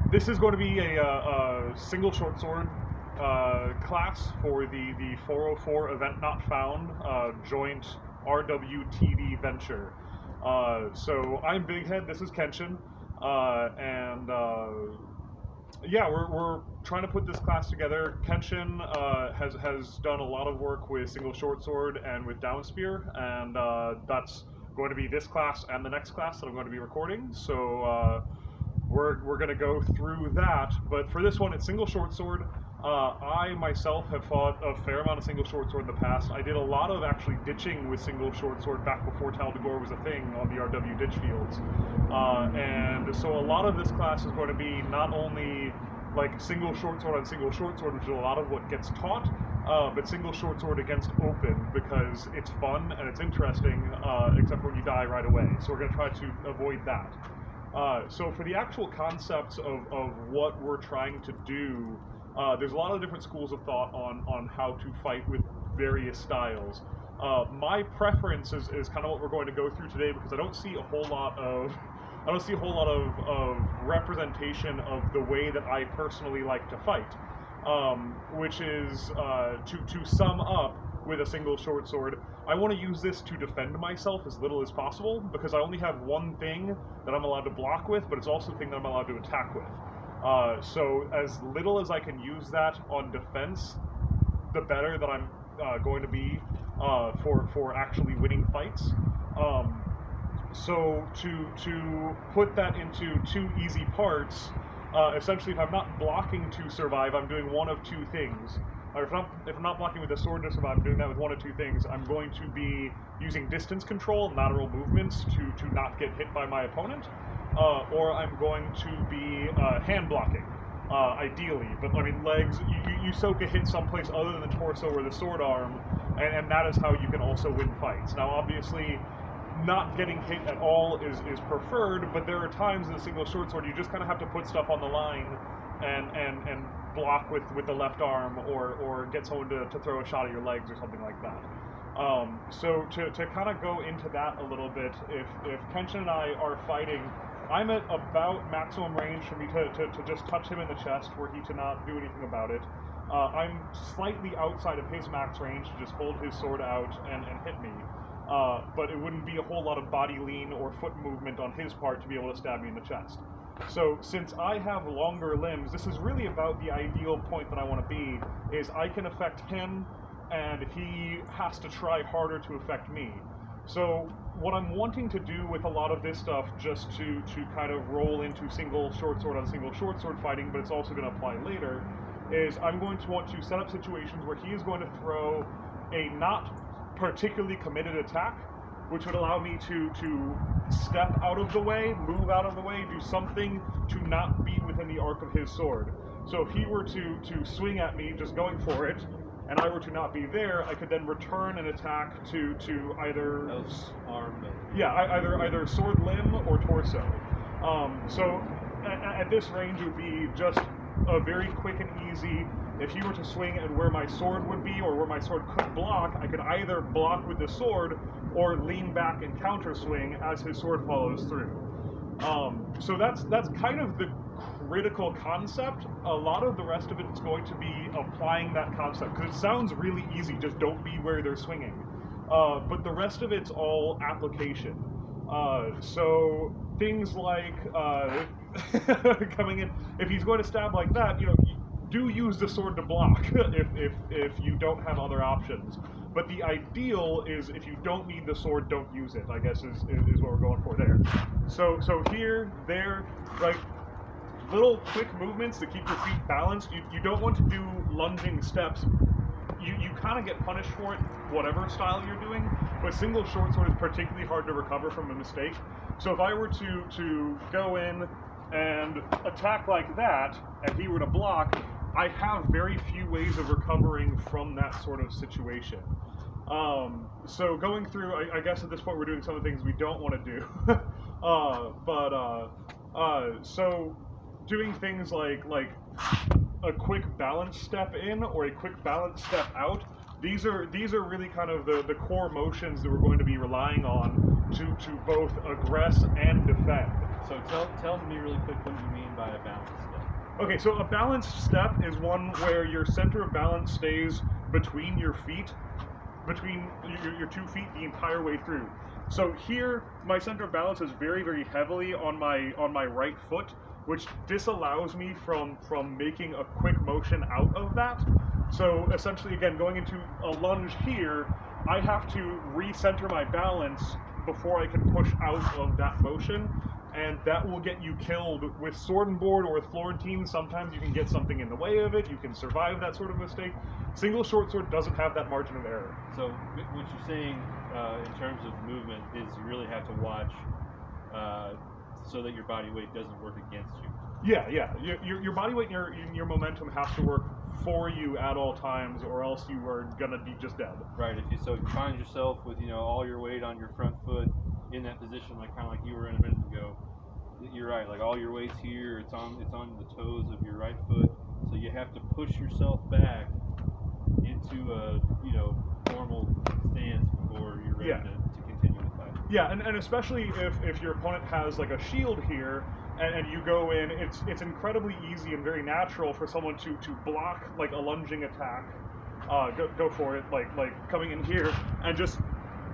This is going to be a single short sword class for the 404 Event Not Found joint RWTV venture. So I'm Bighead, this is Kenshin, and yeah, we're trying to put this class together. Kenshin has done a lot of work with single short sword and with down spear, and that's going to be this class and the next class that I'm going to be recording. So we're going to go through that. But for this one, it's single short sword. I myself have fought a fair amount of single short sword in the past. I did a lot of actually ditching with single short sword back before Taldegor was a thing on the RW ditch fields. And so a lot of this class is going to be not only like single short sword on single short sword, which is a lot of what gets taught, but single short sword against open, because it's fun and it's interesting, except when you die right away. So we're going to try to avoid that. So for the actual concepts of what we're trying to do, there's a lot of different schools of thought on how to fight with various styles. My preference is kind of what we're going to go through today, because I don't see a whole lot of representation of the way that I personally like to fight, which is to sum up with a single short sword. I want to use this to defend myself as little as possible, because I only have one thing that I'm allowed to block with, but it's also a thing that I'm allowed to attack with. So as little as I can use that on defense, the better that I'm going to be for actually winning fights. So to put that into two easy parts, essentially if I'm not blocking to survive, I'm doing one of two things. Or if I'm not blocking with a sword to survive, I'm doing that with one of two things. I'm going to be using distance control, lateral movements to not get hit by my opponent, or I'm going to be hand blocking, ideally. But I mean, legs, you soak a hit someplace other than the torso or the sword arm, and that is how you can also win fights. Now, obviously, not getting hit at all is preferred, but there are times in a single short sword you just kind of have to put stuff on the line and block with the left arm, or get someone to throw a shot at your legs or something like that. So to kind of go into that a little bit, if Kenshin and I are fighting, I'm at about maximum range for me to just touch him in the chest, were he to not do anything about it. I'm slightly outside of his max range to just hold his sword out and hit me. But it wouldn't be a whole lot of body lean or foot movement on his part to be able to stab me in the chest. So since I have longer limbs, this is really about the ideal point that I want to be, is I can affect him and he has to try harder to affect me. So what I'm wanting to do with a lot of this stuff, just to kind of roll into single short sword on single short sword fighting, but it's also going to apply later, is I'm going to want to set up situations where he is going to throw a not particularly committed attack, which would allow me to step out of the way, move out of the way, do something to not be within the arc of his sword. So if he were to swing at me, just going for it, and I were to not be there, I could then return an attack to either arm. Yeah, either sword limb or torso. So at this range, it would be just a very quick and easy. If he were to swing at where my sword would be, or where my sword could block, I could either block with the sword or lean back and counter swing as his sword follows through. So that's kind of the critical concept. A lot of the rest of it is going to be applying that concept, because it sounds really easy, just don't be where they're swinging. But the rest of it's all application. So things like coming in, if he's going to stab like that, do use the sword to block if you don't have other options. But the ideal is, if you don't need the sword, don't use it, I guess is what we're going for there. So here, there, right, little quick movements to keep your feet balanced. You don't want to do lunging steps. You kind of get punished for it, whatever style you're doing, but single short sword is particularly hard to recover from a mistake. So if I were to go in and attack like that, and he were to block, I have very few ways of recovering from that sort of situation. So going through, I guess at this point we're doing some of the things we don't want to do. So doing things like a quick balance step in or a quick balance step out, these are really kind of the core motions that we're going to be relying on to both aggress and defend. So tell me really quick what you mean by a balanced step. Okay, so a balanced step is one where your center of balance stays between your feet, between your 2 feet the entire way through. So here, my center of balance is very, very heavily on my right foot, which disallows me from making a quick motion out of that. So essentially, again, going into a lunge here, I have to recenter my balance before I can push out of that motion, and that will get you killed with sword and board or with florentine. Sometimes you can get something in the way of it, you can survive that sort of mistake. Single short sword doesn't have that margin of error. So what you're saying in terms of movement is you really have to watch so that your body weight doesn't work against you. Yeah. Your body weight and your momentum have to work for you at all times, or else you are gonna be just dead. Right. If you find yourself with all your weight on your front foot in that position, like kind of like you were in a minute ago, you're right. Like all your weight's here. It's on the toes of your right foot. So you have to push yourself back into a normal stance before you're ready to continue the fight. Yeah, and especially if your opponent has like a shield here, and you go in, it's incredibly easy and very natural for someone to block like a lunging attack, go for it, like coming in here and just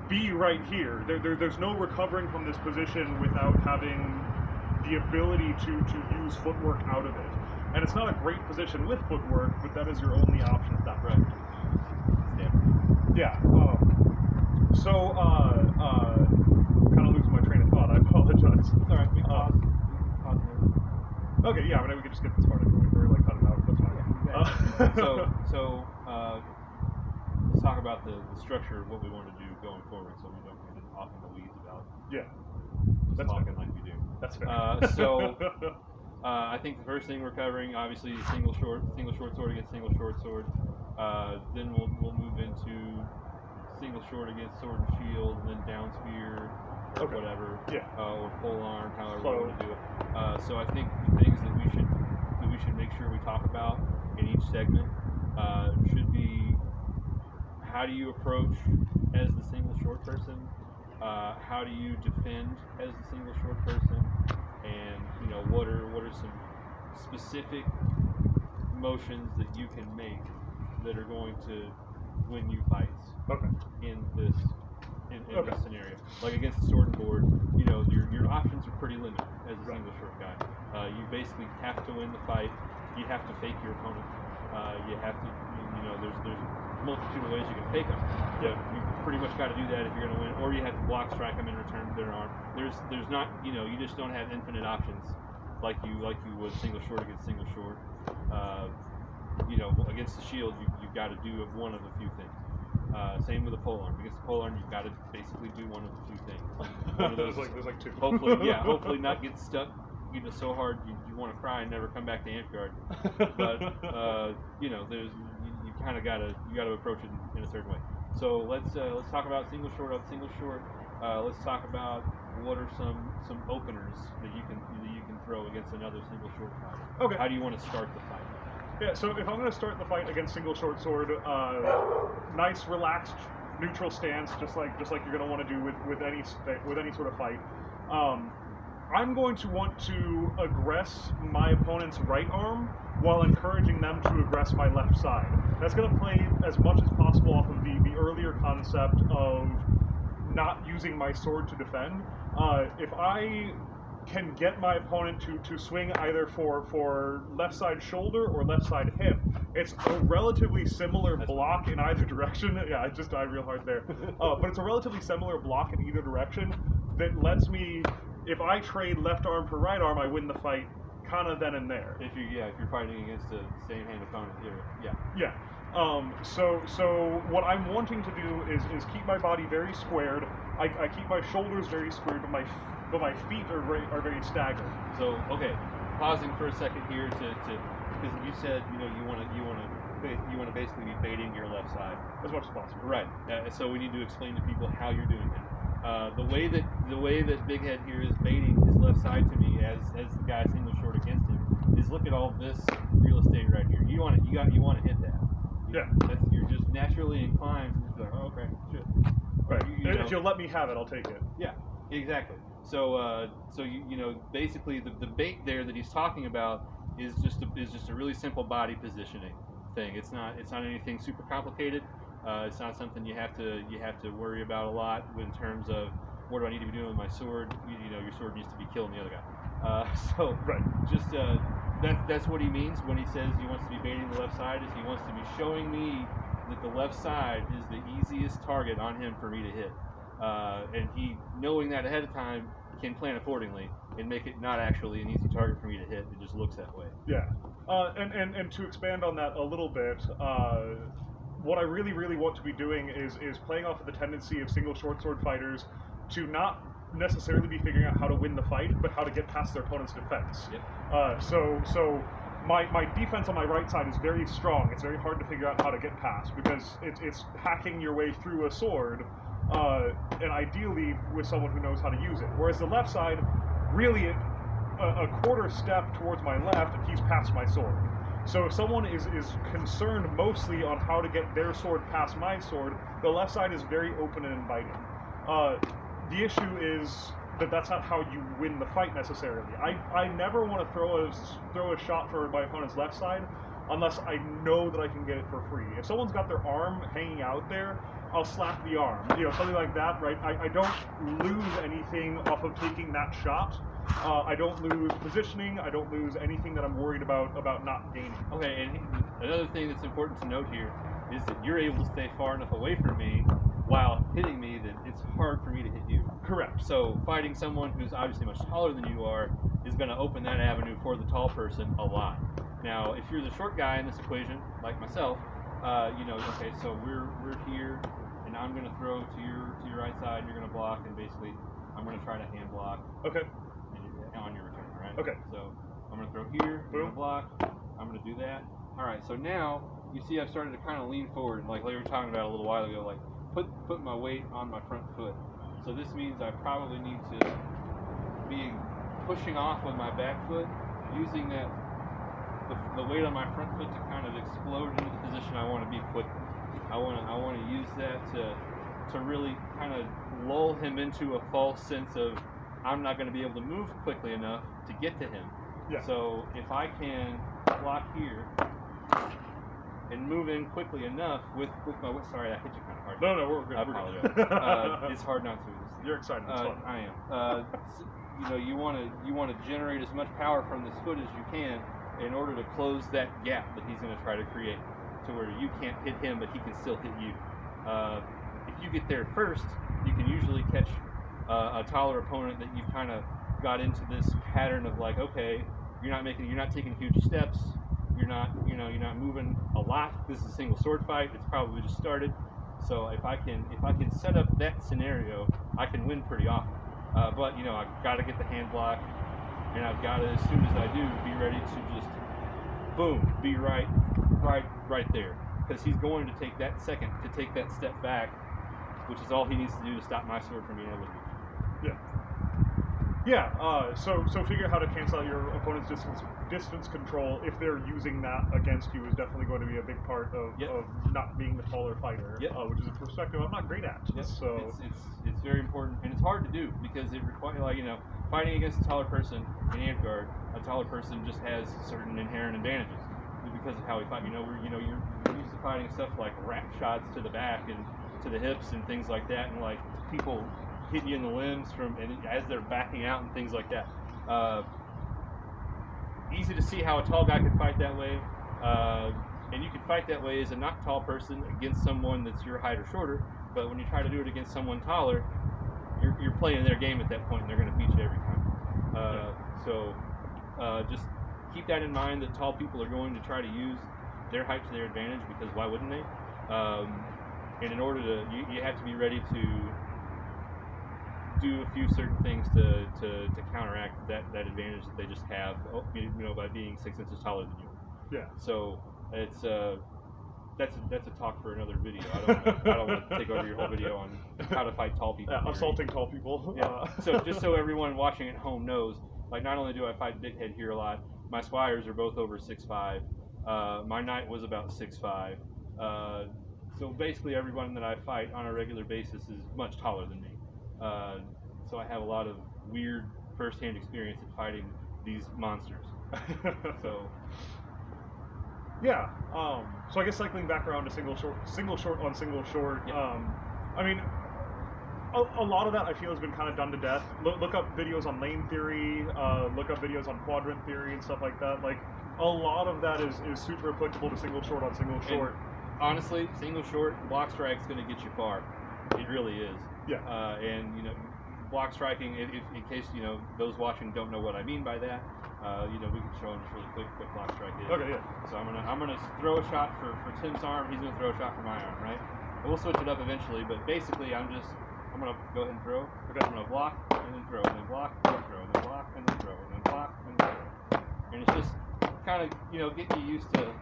be right here. There's no recovering from this position without having the ability to use footwork out of it. And it's not a great position with footwork, but that is your only option at that point. Yeah. So kind of losing my train of thought. I apologize. All right. We pause. Okay. Yeah. I mean, we could just get this part or like cut it out. That's fine. So let's talk about the structure of what we want to do going forward, so we don't get off in the weeds about that's talking fair. like we do. That's fair. I think the first thing we're covering, obviously, single short sword against single short sword. Then we'll move into single short against sword and shield, and then down spear, or whatever, or pole arm, however we want to do it. So I think the things that we should make sure we talk about in each segment should be: how do you approach as the single short person? How do you defend as the single short person? And what are some specific motions that you can make that are going to win you fights in this this scenario? Like against the sword and board, your options are pretty limited as a single short guy. You basically have to win the fight. You have to fake your opponent. You have to, there's a multitude of ways you can fake them. You pretty much got to do that if you're going to win, or you have to block strike them in return to their arm. There's not, you just don't have infinite options like you would single short against single short. Against the shield, you've got to do one of a few things. Same with the pole arm. Against the pole arm, you've got to basically do one of a few things. One of those, there's like two. Hopefully not get stuck so hard you want to cry and never come back to Amtgard. But there's you kind of gotta approach it in a certain way. So let's talk about single short on single short. Let's talk about what are some openers that you can throw against another single short fighter. Okay. How do you want to start the fight? Yeah, so if I'm going to start the fight against single short sword, nice, relaxed, neutral stance, just like you're going to want to do with any sort of fight. I'm going to want to aggress my opponent's right arm while encouraging them to aggress my left side. That's going to play as much as possible off of the earlier concept of not using my sword to defend. If I can get my opponent to swing either for left side shoulder or left side hip, it's a relatively similar block in either direction. Yeah, I just died real hard there. But it's a relatively similar block in either direction that lets me, if I trade left arm for right arm, I win the fight kind of then and there. If you're fighting against a same hand opponent, Yeah. So what I'm wanting to do is keep my body very squared. I keep my shoulders very squared, but my feet are very staggered. So pausing for a second here because you said you want to basically be baiting your left side As much as possible. Right. So we need to explain to people how you're doing it. The way that Bighead here is baiting his left side to me as the guy single short against him is, look at all this real estate right here. You want to hit that. You're just naturally inclined to just be like, oh, okay, shit. Right. If you'll let me have it, I'll take it. Yeah. Exactly. So, you know, basically the bait there that he's talking about is just a really simple body positioning thing. It's not anything super complicated. It's not something you have to worry about a lot in terms of what do I need to be doing with my sword. You know, your sword needs to be killing the other guy. So Right. just that's what he means when he says he wants to be baiting the left side. Is he wants to be showing me that the left side is the easiest target on him for me to hit. And he, knowing that ahead of time, can plan accordingly and make it not actually an easy target for me to hit. It just looks that way. Yeah. And to expand on that a little bit, what I really want to be doing is playing off of the tendency of single short sword fighters to not necessarily be figuring out how to win the fight, but how to get past their opponent's defense. Yep. So my defense on my right side is very strong. It's very hard to figure out how to get past because it's hacking your way through a sword, and ideally with someone who knows how to use it. Whereas the left side, really, a quarter step towards my left and he's past my sword. So if someone is concerned mostly on how to get their sword past my sword, the left side is very open and inviting. The issue is that that's not how you win the fight necessarily. I never want to throw a shot for my opponent's left side unless I know that I can get it for free. If someone's got their arm hanging out there, I'll slap the arm. You know, something like that, right? I don't lose anything off of taking that shot. I don't lose positioning. I don't lose anything that I'm worried about not gaining. Okay, and another thing that's important to note here is that you're able to stay far enough away from me while hitting me that it's hard for me to hit you. Correct. So fighting someone who's obviously much taller than you are is going to open that avenue for the tall person a lot. Now, if you're the short guy in this equation, like myself, you know, okay, so we're here, and I'm going to throw to your right side, and you're going to block, and basically I'm going to try to hand block. Okay. On your return, right? Okay. So I'm going to throw here, you're going to block, I'm going to do that. All right, so now you see I've started to kind of lean forward, like we were talking about a little while ago, like put my weight on my front foot. So this means I probably need to be pushing off with my back foot, using that the weight on my front foot to kind of explode into the position I want to be quickly. I want to use that to really kind of lull him into a false sense of I'm not going to be able to move quickly enough to get to him. Yeah. So if I can block here and move in quickly enough with my sorry, I hit you kind of hard. No, we're good. I apologize. It's hard not to. You're excited. It's fun. I am. You know, you want to generate as much power from this foot as you can in order to close that gap that he's going to try to create, to where you can't hit him, but he can still hit you. If you get there first, you can usually catch a taller opponent that you've kind of got into this pattern of like, okay, you're not taking huge steps, you're not moving a lot. This is a single sword fight. It's probably just started. So if I can set up that scenario, I can win pretty often. But you know, I've got to get the hand block, and I've got to, as soon as I do, be ready to just boom, be right there, because he's going to take that second to take that step back, which is all he needs to do to stop my sword from being able to reach. Yeah. So figure out how to cancel out your opponent's distance control if they're using that against you is definitely going to be a big part of not being the taller fighter, which is a perspective I'm not great at. Yep. So it's very important, and it's hard to do because it requires, like, you know, fighting against a taller person in Amtgard, a taller person just has certain inherent advantages because of how we fight. You're used to fighting stuff like wrap shots to the back and to the hips and things like that, and like people hit you in the limbs as they're backing out and things like that. Easy to see how a tall guy can fight that way, and you can fight that way as a not tall person against someone that's your height or shorter. But when you try to do it against someone taller, you're playing their game at that point, and they're going to beat you every time. So just keep that in mind, that tall people are going to try to use their height to their advantage, because why wouldn't they? And in order to, you have to be ready to do a few certain things to counteract that advantage that they just have, by being 6 inches taller than you. Yeah. So it's that's a talk for another video. I don't want to take over your whole video on how to fight tall people. Yeah, assaulting tall people. Yeah. So just so everyone watching at home knows, like, not only do I fight Bighead here a lot, my squires are both over 6'5". My knight was about 6'5". So basically everyone that I fight on a regular basis is much taller than me. so I have a lot of weird first-hand experience in fighting these monsters. So yeah. So I guess cycling back around to single short on single short. Yeah. I mean, a lot of that I feel has been kind of done to death. Look up videos on lane theory. Look up videos on quadrant theory and stuff like that. Like a lot of that is super applicable to single short on single short. And honestly, single short block strike's going to get you far. It really is. Yeah. And you know, block striking. If in case you know those watching don't know what I mean by that, you know, we can show them just really quick what block strike is. Okay. Yeah. So I'm gonna throw a shot for Tim's arm. He's gonna throw a shot for my arm, right? And we'll switch it up eventually, but basically I'm gonna go ahead and throw. Okay. I'm gonna block and then throw, and then block and then throw, and then block and then throw, and then block and then throw. And it's just kind of, you know, getting you used to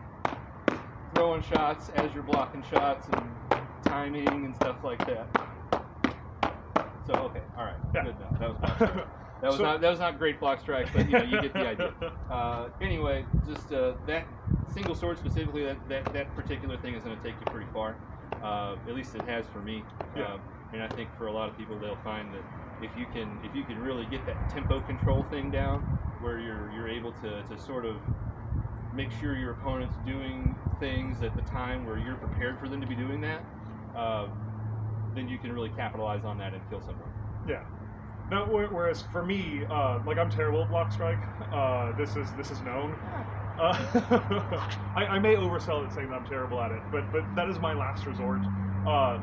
throwing shots as you're blocking shots and timing and stuff like that. So okay, all right, yeah. Good enough. That was block strike. That was not great block strike, but you know, you get the idea. Anyway, just that single sword specifically, that particular thing is going to take you pretty far. At least it has for me. Yeah. And I think for a lot of people, they'll find that if you can really get that tempo control thing down, where you're able to sort of make sure your opponent's doing things at the time where you're prepared for them to be doing that, then you can really capitalize on that and kill someone. Yeah. No, whereas for me, like I'm terrible at block strike. This is known. I may oversell it saying that I'm terrible at it, but that is my last resort.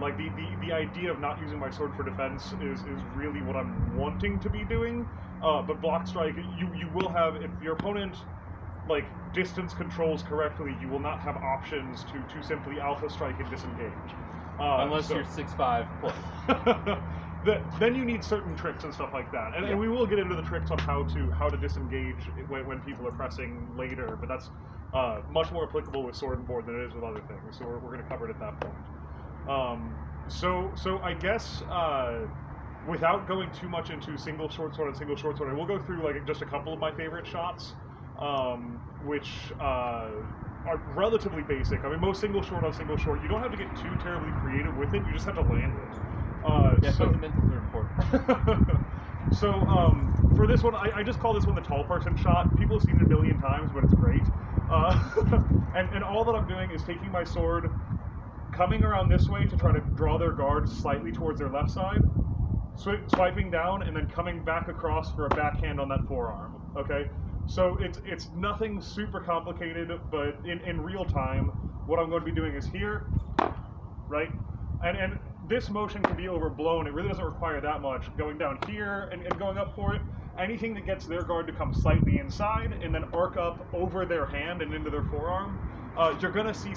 Like the idea of not using my sword for defense is really what I'm wanting to be doing. But block strike, you will have, if your opponent like distance controls correctly, you will not have options to simply alpha strike and disengage. Unless you're 6'5" plus. Then you need certain tricks and stuff like that, and we will get into the tricks on how to disengage when people are pressing later. But that's much more applicable with sword and board than it is with other things. So we're going to cover it at that point. So I guess without going too much into single short sword and single short sword, I will go through like just a couple of my favorite shots, which are relatively basic. I mean, most single short on single short, you don't have to get too terribly creative with it. You just have to land it. Fundamentals are important. So for this one, I just call this one the tall person shot. People have seen it a million times, but it's great. And all that I'm doing is taking my sword, coming around this way to try to draw their guard slightly towards their left side, swiping down, and then coming back across for a backhand on that forearm. Okay, so it's nothing super complicated, but in real time, what I'm going to be doing is here, right, and this motion can be overblown. It really doesn't require that much. Going down here and going up for it. Anything that gets their guard to come slightly inside and then arc up over their hand and into their forearm. You're gonna see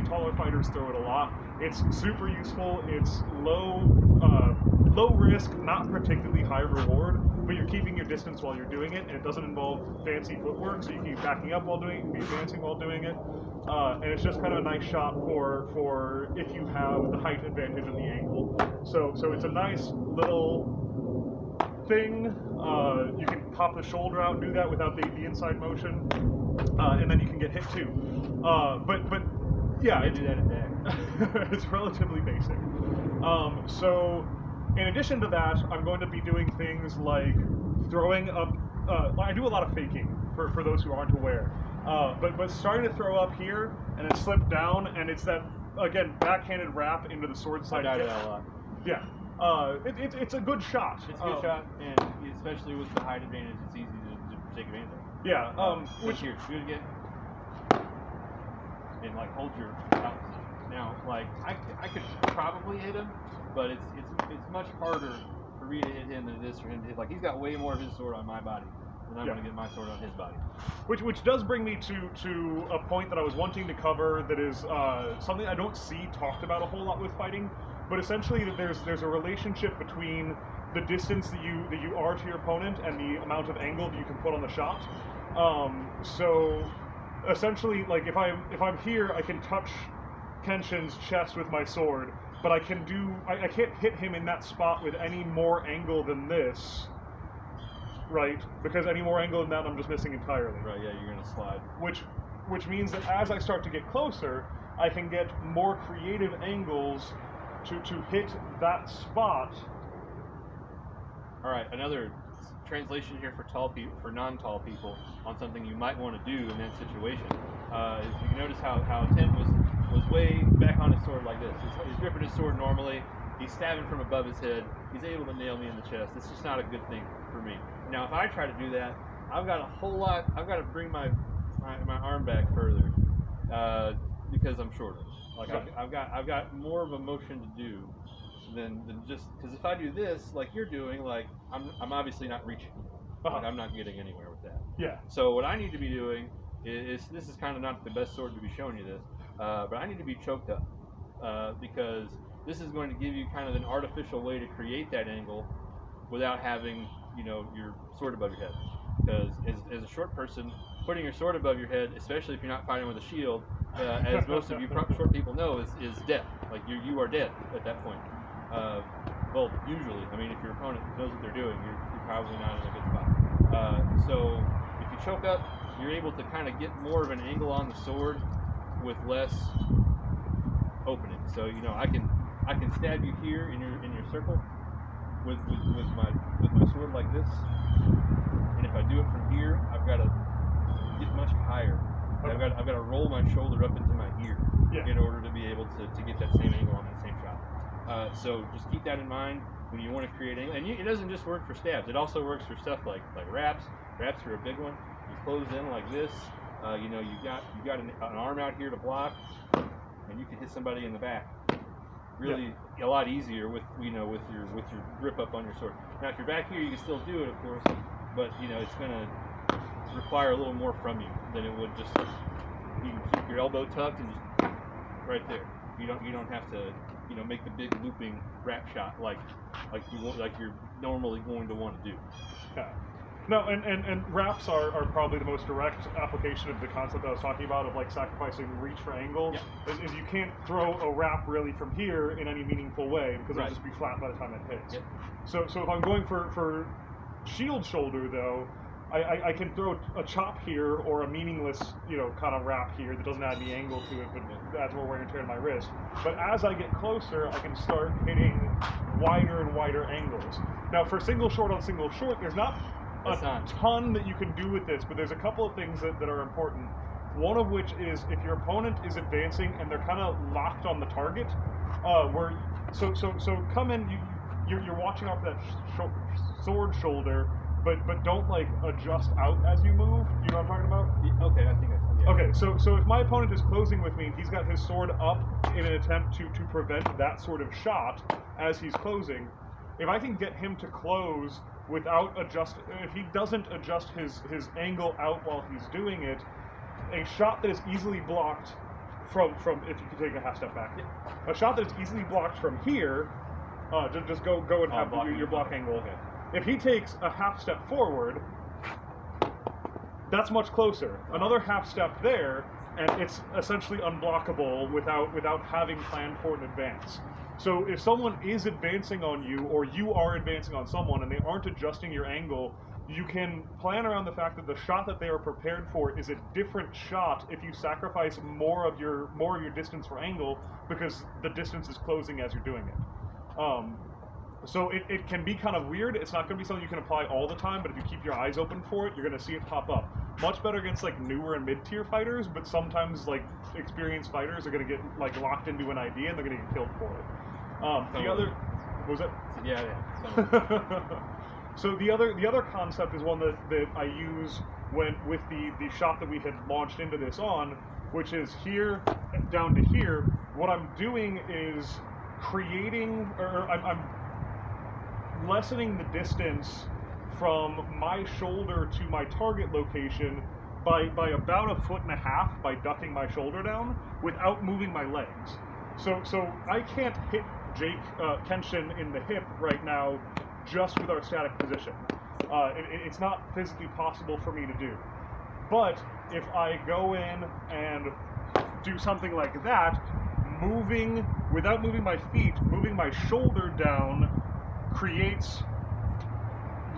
taller fighters throw it a lot. It's super useful. It's low risk, not particularly high reward, but you're keeping your distance while you're doing it, and it doesn't involve fancy footwork, so you can be backing up while doing it, you can be advancing while doing it, and it's just kind of a nice shot for if you have the height advantage and the angle. So it's a nice little thing. You can pop the shoulder out and do that without the inside motion, and then you can get hit too. But yeah, do that at back. it's relatively basic. So in addition to that, I'm going to be doing things like throwing up. I do a lot of faking for those who aren't aware. But starting to throw up here and then slip down, and it's that again backhanded wrap into the sword side. I do that a lot. Yeah. It's a good shot. It's a good shot, and especially with the height advantage, it's easy to take advantage of. Yeah. Which here, do it again, and like hold your out position. Now, like I could probably hit him, but it's much harder for me to hit him than it is for him to hit. Like he's got way more of his sword on my body than I'm going to get my sword on his body. Which does bring me to a point that I was wanting to cover. That is something I don't see talked about a whole lot with fighting. But essentially, there's a relationship between the distance that you are to your opponent and the amount of angle that you can put on the shot. So essentially, like if I'm here, I can touch Kenshin's chest with my sword, but I can't hit him in that spot with any more angle than this, right? Because any more angle than that, I'm just missing entirely. Right? Yeah, you're gonna slide. Which means that as I start to get closer, I can get more creative angles to hit that spot All right, another translation here for tall people, for non-tall people, on something you might want to do in that situation. Is you can notice how Tim was way back on his sword like this. He's gripping his sword normally. He's stabbing from above his head. He's able to nail me in the chest. It's just not a good thing for me. Now, if I try to do that, I've got a whole lot. I've got to bring my arm back further because I'm shorter. Like I've got more of a motion to do than just because if I do this like you're doing, like I'm obviously not reaching. Like I'm not getting anywhere with that. Yeah. So what I need to be doing is this is kind of not the best sword to be showing you this, but I need to be choked up because this is going to give you kind of an artificial way to create that angle without having your sword above your head. Because as a short person, putting your sword above your head, especially if you're not fighting with a shield, as most of you short people know, is death. Like you are dead at that point. Well, usually, I mean, if your opponent knows what they're doing, you're probably not in a good spot. So if you choke up, you're able to kind of get more of an angle on the sword with less opening. So I can stab you here in your circle with my sword like this, and if I do it from here, I've got to get much higher. Okay. I've got to roll my shoulder up into my ear in order to be able to get that same angle on that same shot. So just keep that in mind when you want to create angle. And it doesn't just work for stabs. It also works for stuff like raps. Raps are a big one. You close in like this. You've got an arm out here to block, and you can hit somebody in the back. Really a lot easier with your grip up on your sword. Now if you're back here, you can still do it, of course, but it's going to require a little more from you than it would just. You can keep your elbow tucked and just right there. You don't have to make the big looping wrap shot like you're normally going to want to do. Yeah. No, and wraps are probably the most direct application of the concept I was talking about of like sacrificing reach for angle. Yeah. Is you can't throw a wrap really from here in any meaningful way because it'll just be flat by the time it hits. Yeah. So if I'm going for shield shoulder though, I can throw a chop here or a meaningless, kind of wrap here that doesn't add any angle to it, but adds more wear and tear to my wrist. But as I get closer, I can start hitting wider and wider angles. Now, for single short on single short, there's not a ton that you can do with this, but there's a couple of things that are important. One of which is if your opponent is advancing and they're kind of locked on the target, so come in, you're watching off that sword shoulder. But don't like adjust out as you move. You know what I'm talking about? Okay, I think I see. Yeah. Okay, so if my opponent is closing with me, he's got his sword up in an attempt to prevent that sort of shot as he's closing. If I can get him to close without if he doesn't adjust his angle out while he's doing it, a shot that is easily blocked from if you can take a half step back, a shot that is easily blocked from here, just go and have your block angle. Okay. If he takes a half step forward, that's much closer. Another half step there, and it's essentially unblockable without having planned for an advance. So if someone is advancing on you, or you are advancing on someone, and they aren't adjusting your angle, you can plan around the fact that the shot that they are prepared for is a different shot if you sacrifice more of your distance for angle, because the distance is closing as you're doing it. So it can be kind of weird. It's not going to be something you can apply all the time, but if you keep your eyes open for it, you're going to see it pop up. Much better against like newer and mid-tier fighters, but sometimes like experienced fighters are going to get like locked into an idea and they're going to get killed for it. The other, what was it? Yeah. So the other concept is one that I use with the shot that we had launched into this on, which is here down to here. What I'm doing is creating, or I'm lessening the distance from my shoulder to my target location by about 1.5 feet by ducking my shoulder down without moving my legs. So I can't hit Kenshin in the hip right now just with our static position. It's not physically possible for me to do. But if I go in and do something like that, without moving my feet, moving my shoulder down creates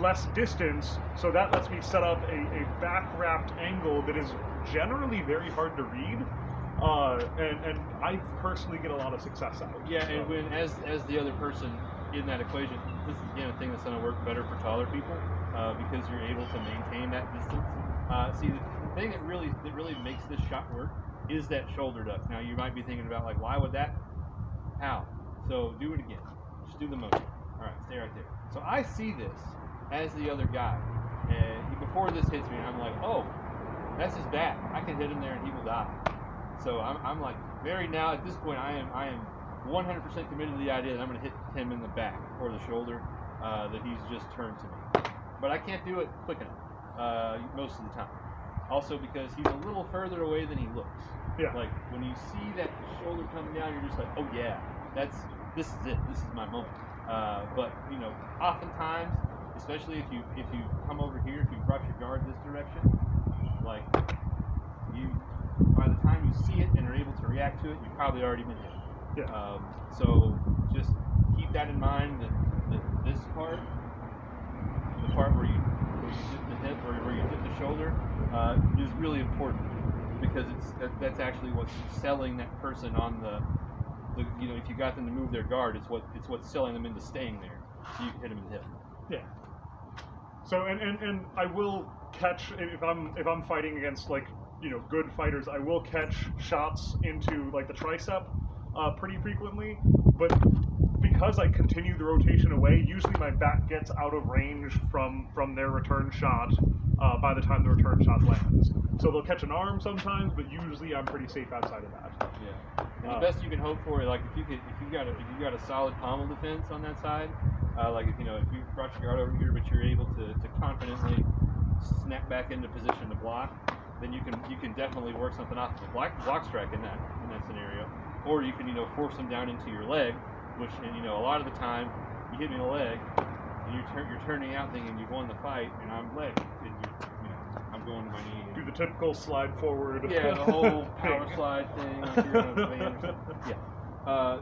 less distance, so that lets me set up a back-wrapped angle that is generally very hard to read, and I personally get a lot of success out of it. Yeah, and when as the other person in that equation, this is again a thing that's going to work better for taller people because you're able to maintain that distance. See, the thing that really makes this shot work is that shoulder duck. Now you might be thinking about like, why would that? How? So do it again. Just do the motion. All right, stay right there. So I see this as the other guy, and before this hits me, I'm like, oh, that's his back. I can hit him there and he will die. So I'm like, very now at this point, I am 100% committed to the idea that I'm going to hit him in the back or the shoulder that he's just turned to me. But I can't do it quick enough most of the time. Also because he's a little further away than he looks. Yeah. Like when you see that shoulder coming down, you're just like, oh yeah, this is it. This is my moment. But you know, oftentimes, especially if you come over here, if you brought your guard this direction, like you, by the time you see it and are able to react to it, you've probably already been hit. Yeah. So just keep that in mind that this part, the part where you dip the hip or where you dip the shoulder, is really important because that's actually what's selling that person on the you know, if you got them to move their guard, it's what's selling them into staying there, so you can hit them in the hip. Yeah. So and I will catch if I'm fighting against like, you know, good fighters, I will catch shots into like the tricep pretty frequently, but because I continue the rotation away, usually my back gets out of range from their return shot by the time the return shot lands. So they'll catch an arm sometimes, but usually I'm pretty safe outside of that. Yeah. And the best you can hope for, like if you got a solid pommel defense on that side, like if you brought your guard over here, but you're able to confidently snap back into position to block, then you can definitely work something off of a block strike in that scenario, or you can force them down into your leg, which and a lot of the time you hit me in the leg, and you're turning out thinking you've won the fight, and I'm leg, and I'm going to my knee. Do the typical slide forward. Yeah, the whole power slide thing. Like you're on a van or something. Yeah.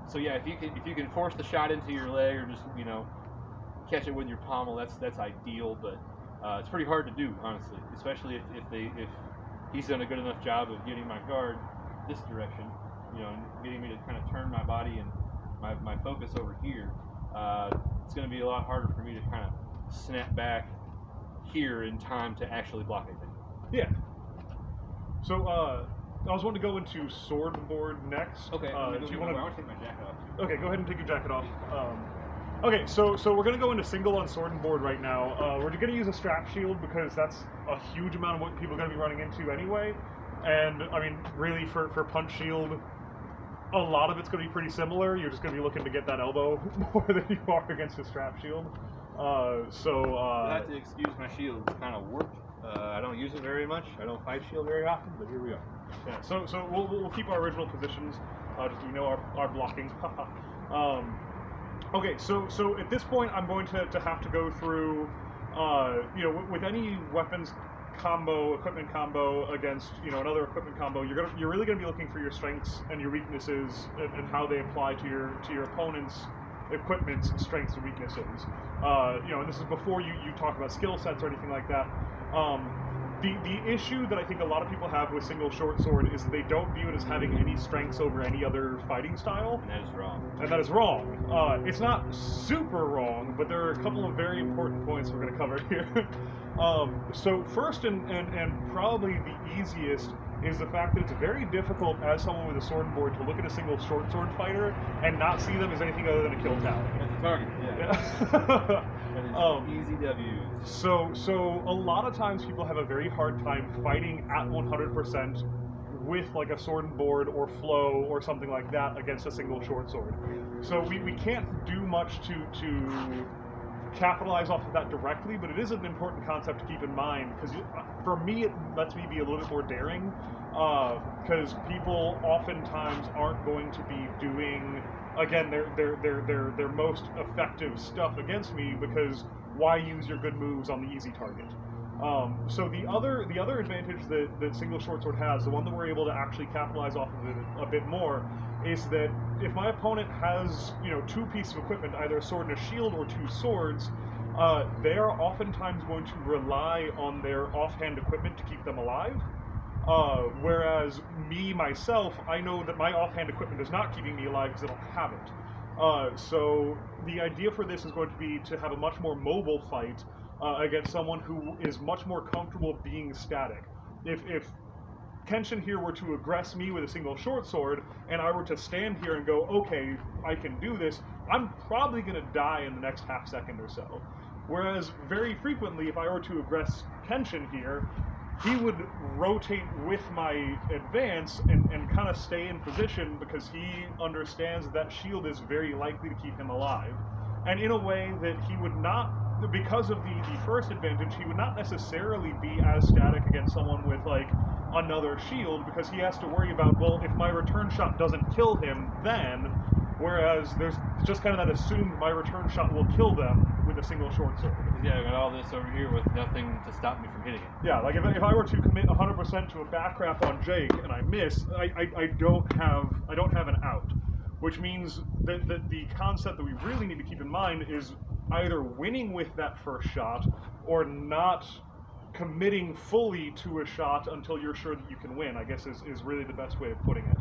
So yeah, if you can force the shot into your leg or just catch it with your pommel, that's ideal. But it's pretty hard to do, honestly, especially if he's done a good enough job of getting my guard this direction, and getting me to kind of turn my body and my focus over here. It's going to be a lot harder for me to kind of snap back here in time to actually block anything. Yeah. So I was wanting to go into swordboard next. Okay. I want to take my jacket off too. Okay, go ahead and take your jacket off. Okay, so we're gonna go into single on sword and board right now. We're gonna use a strap shield because that's a huge amount of what people are gonna be running into anyway. And I mean, really for punch shield, a lot of it's gonna be pretty similar. You're just gonna be looking to get that elbow more than you are against a strap shield. You'll have to excuse my shield. It's kind of warped. I don't use it very much. I don't fight shield very often, but here we are. Yeah. So we'll keep our original positions. Just our blocking. Okay. So at this point, I'm going to have to go through. With any weapons combo, equipment combo against another equipment combo, you're really gonna be looking for your strengths and your weaknesses and how they apply to your opponent's equipment's strengths and weaknesses. And this is before you talk about skill sets or anything like that. The issue that I think a lot of people have with single short sword is that they don't view it as having any strengths over any other fighting style. And that is wrong. And that is wrong. It's not super wrong, but there are a couple of very important points we're going to cover here. So first and probably the easiest is the fact that it's very difficult as someone with a sword and board to look at a single short sword fighter and not see them as anything other than a kill tally. That's the target, yeah. That is easy W's. So a lot of times people have a very hard time fighting at 100% with like a sword and board or flow or something like that against a single short sword. So we can't do much to capitalize off of that directly, but it is an important concept to keep in mind because for me it lets me be a little bit more daring because people oftentimes aren't going to be doing their most effective stuff against me because why use your good moves on the easy target? So the other advantage that single short sword has, the one that we're able to actually capitalize off of it a bit more, is that if my opponent has two pieces of equipment, either a sword and a shield or two swords, they are oftentimes going to rely on their offhand equipment to keep them alive. Whereas myself, I know that my offhand equipment is not keeping me alive because I don't have it. So the idea for this is going to be to have a much more mobile fight against someone who is much more comfortable being static. If Kenshin here were to aggress me with a single short sword, and I were to stand here and go, okay, I can do this, I'm probably going to die in the next half second or so. Whereas very frequently, if I were to aggress Kenshin here, he would rotate with my advance and kind of stay in position because he understands that shield is very likely to keep him alive. And in a way that he would not, because of the first advantage, he would not necessarily be as static against someone with like another shield because he has to worry about, well, if my return shot doesn't kill him, then, whereas there's just kind of that assumed my return shot will kill them with a single short sword. Yeah, I got all this over here with nothing to stop me from hitting it. Yeah, like if I were to commit 100% to a back wrap on Jake and I miss, I don't have an out, which means that the concept that we really need to keep in mind is either winning with that first shot or not committing fully to a shot until you're sure that you can win, I guess is really the best way of putting it.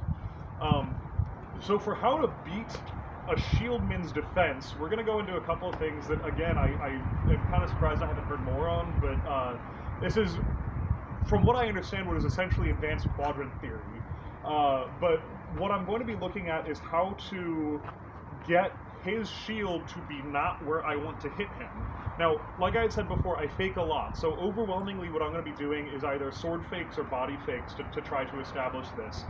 So for how to beat a shieldman's defense, we're going to go into a couple of things that, again, I am kind of surprised I haven't heard more on, but this is, from what I understand, what is essentially advanced quadrant theory. But what I'm going to be looking at is how to get his shield to be not where I want to hit him. Now, like I had said before, I fake a lot, so overwhelmingly what I'm going to be doing is either sword fakes or body fakes to try to establish this.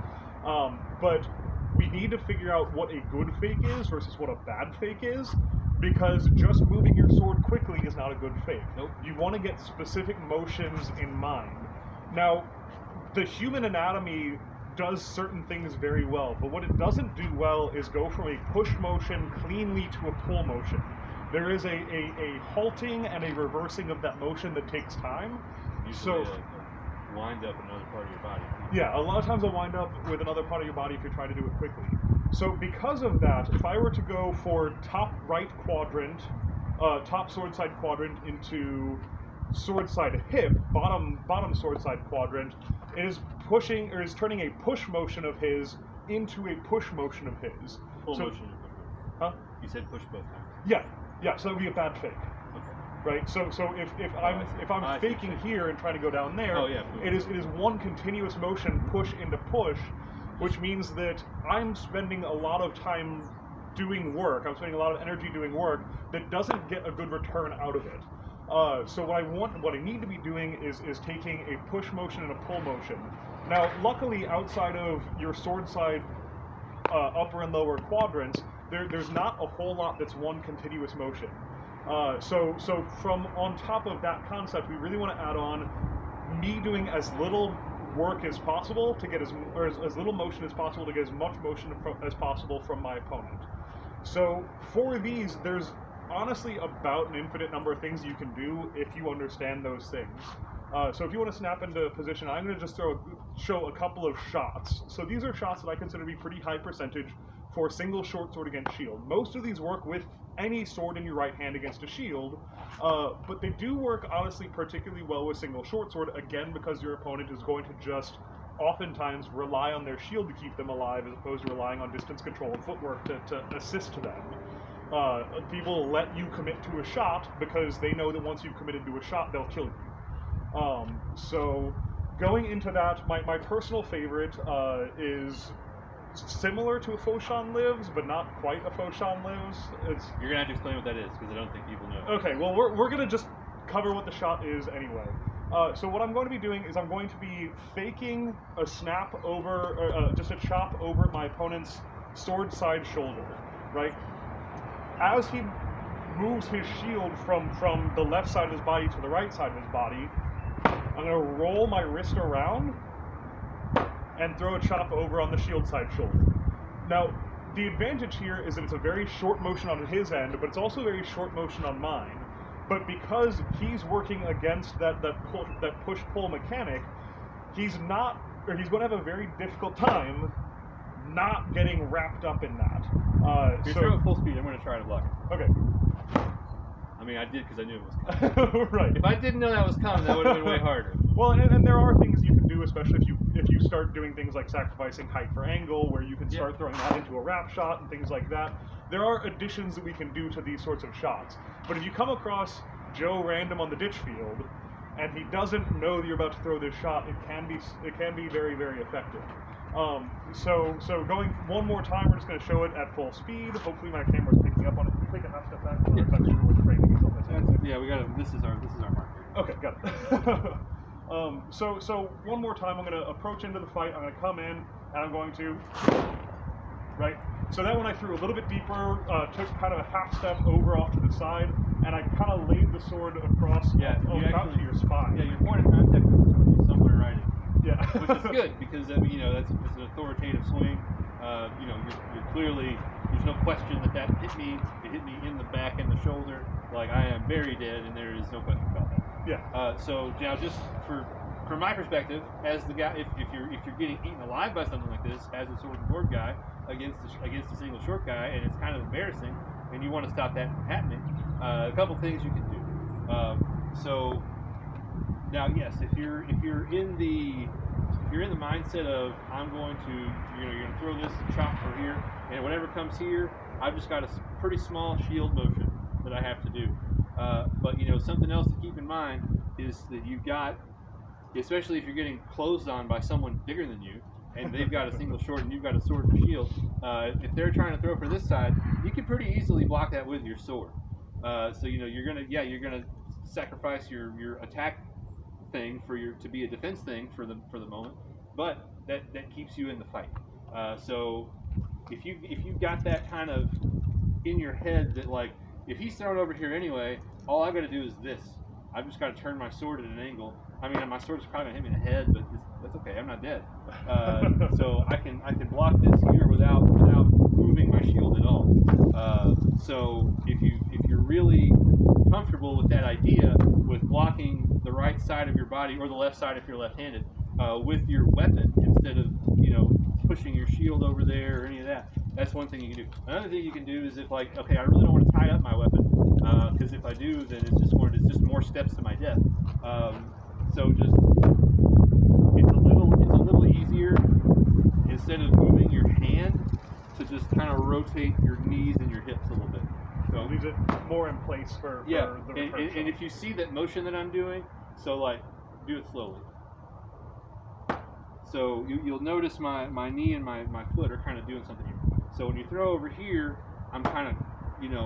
But we need to figure out what a good fake is versus what a bad fake is, because just moving your sword quickly is not a good fake. Nope. You want to get specific motions in mind. Now, the human anatomy does certain things very well, but what it doesn't do well is go from a push motion cleanly to a pull motion. There is a halting and a reversing of that motion that takes time. Usually wind up another part of your body. Yeah, a lot of times I'll wind up with another part of your body if you try to do it quickly. So because of that, if I were to go for top right quadrant, top sword side quadrant into sword side hip, bottom sword side quadrant, it is pushing, or is turning a push motion of his into a push motion of his. Pull so, motion. Huh? You said push both times. Yeah, so it would be a bad fake. Right, so if I'm faking here and trying to go down there, it is one continuous motion, push into push, which means that I'm spending a lot of time doing work. I'm spending a lot of energy doing work that doesn't get a good return out of it. So what I need to be doing is taking a push motion and a pull motion. Now, luckily, outside of your sword side upper and lower quadrants, there's not a whole lot that's one continuous motion. So from on top of that concept, we really want to add on me doing as little work as possible to get as little motion as possible to get as much motion as possible from my opponent. So for these, there's honestly about an infinite number of things you can do if you understand those things. So if you want to snap into position, I'm going to just show a couple of shots. So these are shots that I consider to be pretty high percentage for single short sword against shield. Most of these work with any sword in your right hand against a shield, but they do work honestly particularly well with single short sword, again because your opponent is going to just oftentimes rely on their shield to keep them alive as opposed to relying on distance control and footwork to assist them. People let you commit to a shot because they know that once you've committed to a shot, they'll kill you. So going into that, my personal favorite is similar to a Foshan Lives, but not quite a Foshan Lives. You're gonna have to explain what that is because I don't think people know. Okay, well we're gonna just cover what the shot is anyway. So what I'm going to be doing is I'm going to be faking a snap over, just a chop over my opponent's sword side shoulder, right? As he moves his shield from the left side of his body to the right side of his body, I'm going to roll my wrist around and throw a chop over on the shield side shoulder. Now, the advantage here is that it's a very short motion on his end, but it's also a very short motion on mine. But because he's working against that push-pull mechanic, he's going to have a very difficult time not getting wrapped up in that. If you throw at full speed, I'm going to try to block it. Okay. I mean, I did because I knew it was coming. Right. If I didn't know that was coming, that would have been way harder. Well, and there are things you can do, especially if you start doing things like sacrificing height for angle, where you can start throwing that into a wrap shot and things like that. there are additions that we can do to these sorts of shots. But if you come across Joe random on the ditch field, and he doesn't know that you're about to throw this shot, it can be very, very effective. So going one more time, we're just going to show it at full speed. Hopefully my camera's picking up on it. Can you take a half step back? I'm not sure what framing is on this. Yeah, we got it. This is our marker. Okay, got it. So one more time, I'm going to approach into the fight. I'm going to come in, and I'm going to, right? So that one I threw a little bit deeper, took kind of a half step over off to the side, and I kind of laid the sword across, about to your spine. Yeah, your point of contact is somewhere right in. Yeah. Which is good, because, I mean, that's an authoritative swing. You're clearly, there's no question that hit me. It hit me in the back and the shoulder. Like, I am very dead, and there is no question about that. Yeah. So now, just from my perspective, as the guy, if you're getting eaten alive by something like this, as a sword and board guy against a single short guy, and it's kind of embarrassing, and you want to stop that from happening, a couple things you can do. So now, yes, if you're in the mindset of I'm going to you're going to throw this chop for here, and whatever comes here, I've just got a pretty small shield motion that I have to do. But something else to keep in mind is that you've got, especially if you're getting closed on by someone bigger than you, and they've got a single short and you've got a sword and shield, if they're trying to throw for this side, you can pretty easily block that with your sword. So you're gonna sacrifice your attack thing to be a defense thing for the moment, but that keeps you in the fight. So if you've got that kind of in your head that, like, if he's thrown over here anyway, all I've got to do is this. I've just got to turn my sword at an angle. I mean, my sword is probably going to hit me in the head, but that's okay. I'm not dead. So I can block this here without moving my shield at all. So if you're really comfortable with that idea, with blocking the right side of your body, or the left side if you're left-handed, with your weapon instead of pushing your shield over there or any of that, that's one thing you can do. Another thing you can do is, if, like, okay, I really don't want to tie up my weapon, because if I do, then it's just more steps to my death. So just it's a little easier, instead of moving your hand, to just kind of rotate your knees and your hips a little bit. So leaves it more in place for the return shot. And if you see that motion that I'm doing, so, like, do it slowly. So you'll notice my knee and my foot are kind of doing something here. So when you throw over here, I'm kind of,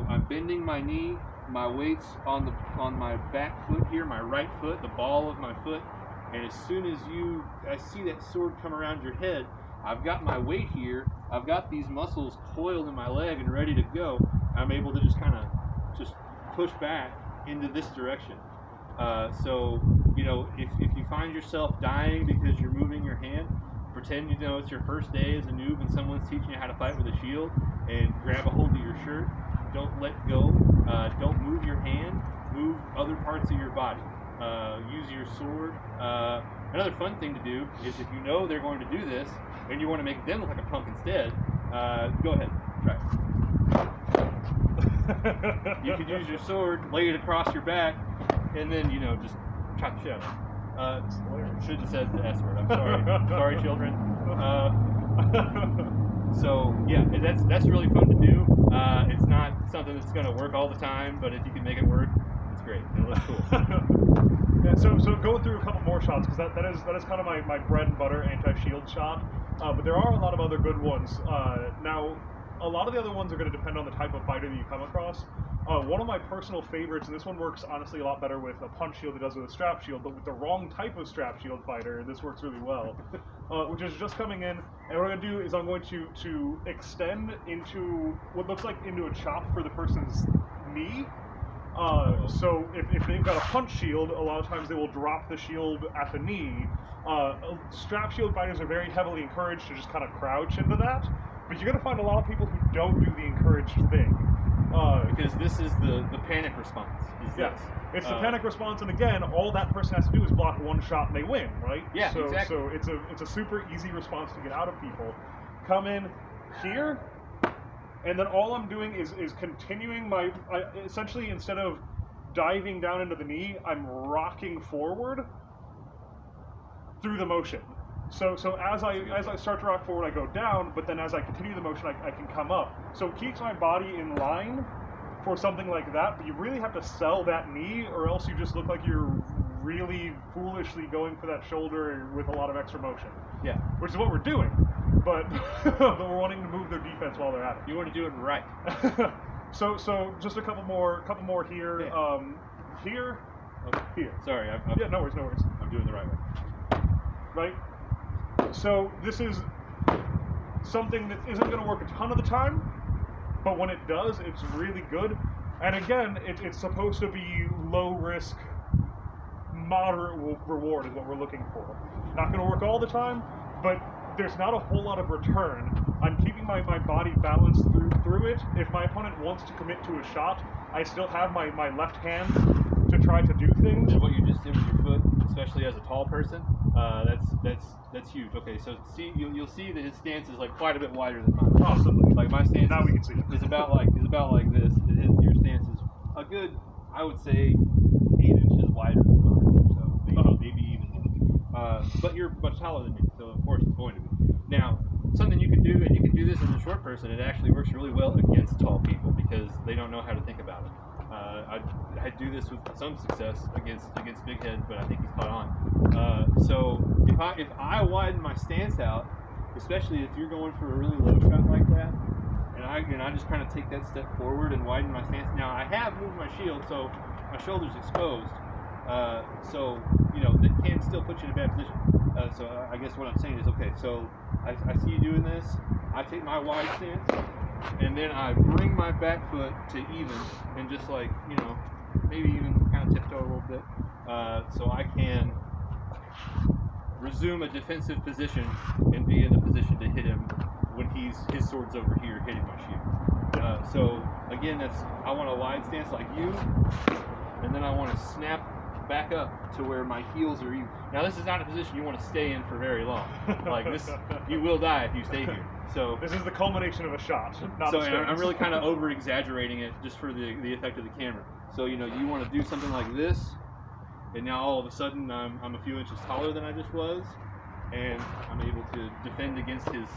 I'm bending my knee, my weight's on my back foot here, my right foot, the ball of my foot, and as soon as I see that sword come around your head, I've got my weight here, I've got these muscles coiled in my leg and ready to go. I'm able to just kind of push back into this direction. So if you find yourself dying because you're moving your hand, pretend it's your first day as a noob and someone's teaching you how to fight with a shield, and grab a hold of your shirt. Don't let go. Don't move your hand. Move other parts of your body. Use your sword. Another fun thing to do is, if you know they're going to do this and you want to make them look like a punk instead, go ahead. Try it. You could use your sword, lay it across your back, and then just chop the shit out of it. Shouldn't have said the S word. I'm sorry. Sorry, children. So yeah, that's really fun to do. It's not something that's going to work all the time, but if you can make it work, it's great. It looks cool. Yeah, so going through a couple more shots, because that is kind of my bread and butter anti-shield shot. But there are a lot of other good ones. Now, a lot of the other ones are going to depend on the type of fighter that you come across. One of my personal favorites, and this one works honestly a lot better with a punch shield than it does with a strap shield, but with the wrong type of strap shield fighter, this works really well. Which is just coming in, and what I'm going to do is I'm going to extend into what looks like into a chop for the person's knee. So if they've got a punch shield, a lot of times they will drop the shield at the knee. Strap shield fighters are very heavily encouraged to just kind of crouch into that, but you're going to find a lot of people who don't do the encouraged thing. Because this is the panic response. Yes, it's the panic response, and again, all that person has to do is block one shot and they win, right? Yeah, so, exactly. So it's a super easy response to get out of people. Come in here, and then all I'm doing is continuing essentially, instead of diving down into the knee, I'm rocking forward through the motion. So as I start to rock forward, I go down, but then as I continue the motion, I can come up. So it keeps my body in line for something like that, but you really have to sell that knee, or else you just look like you're really foolishly going for that shoulder with a lot of extra motion. Yeah. Which is what we're doing, but but we're wanting to move their defense while they're at it. You want to do it right. So just a couple more here. Yeah. Here. Okay. Here. Sorry. Yeah, no worries. I'm doing the right way. Right? So this is something that isn't going to work a ton of the time, but when it does, it's really good. And again, it's supposed to be low risk, moderate reward is what we're looking for. Not going to work all the time, but there's not a whole lot of return. I'm keeping my body balanced through it. If my opponent wants to commit to a shot, I still have my left hand to try to do things. And what you just did with your foot, especially as a tall person, that's huge. Okay, so you'll see that his stance is like quite a bit wider than mine. Awesome. Like my stance now we can see it. is about like this. Your stance is a good, I would say, 8 inches wider than mine. So maybe even more. But you're much taller than me, so of course it's going to be. Now, something you can do, and you can do this as a short person, it actually works really well against tall people because they don't know how to think about it. I do this with some success against Bighead, but I think he's caught on. So if I widen my stance out, especially if you're going for a really low shot like that, and I just kind of take that step forward and widen my stance. Now I have moved my shield, so my shoulder's exposed. So that can still put you in a bad position. So I guess what I'm saying is, okay, so I see you doing this. I take my wide stance, and then I bring my back foot to even, and just like, maybe even kind of tiptoe a little bit, so I can resume a defensive position and be in a position to hit him when his sword's over here hitting my shield. So again, I want a wide stance like you, and then I want to snap back up to where my heels are even. Now this is not a position you want to stay in for very long. Like this, you will die if you stay here. So this is the culmination of a shot, not so a stance. I'm really kind of over exaggerating it just for the effect of the camera. So you want to do something like this, and now all of a sudden I'm a few inches taller than I just was, and I'm able to defend against his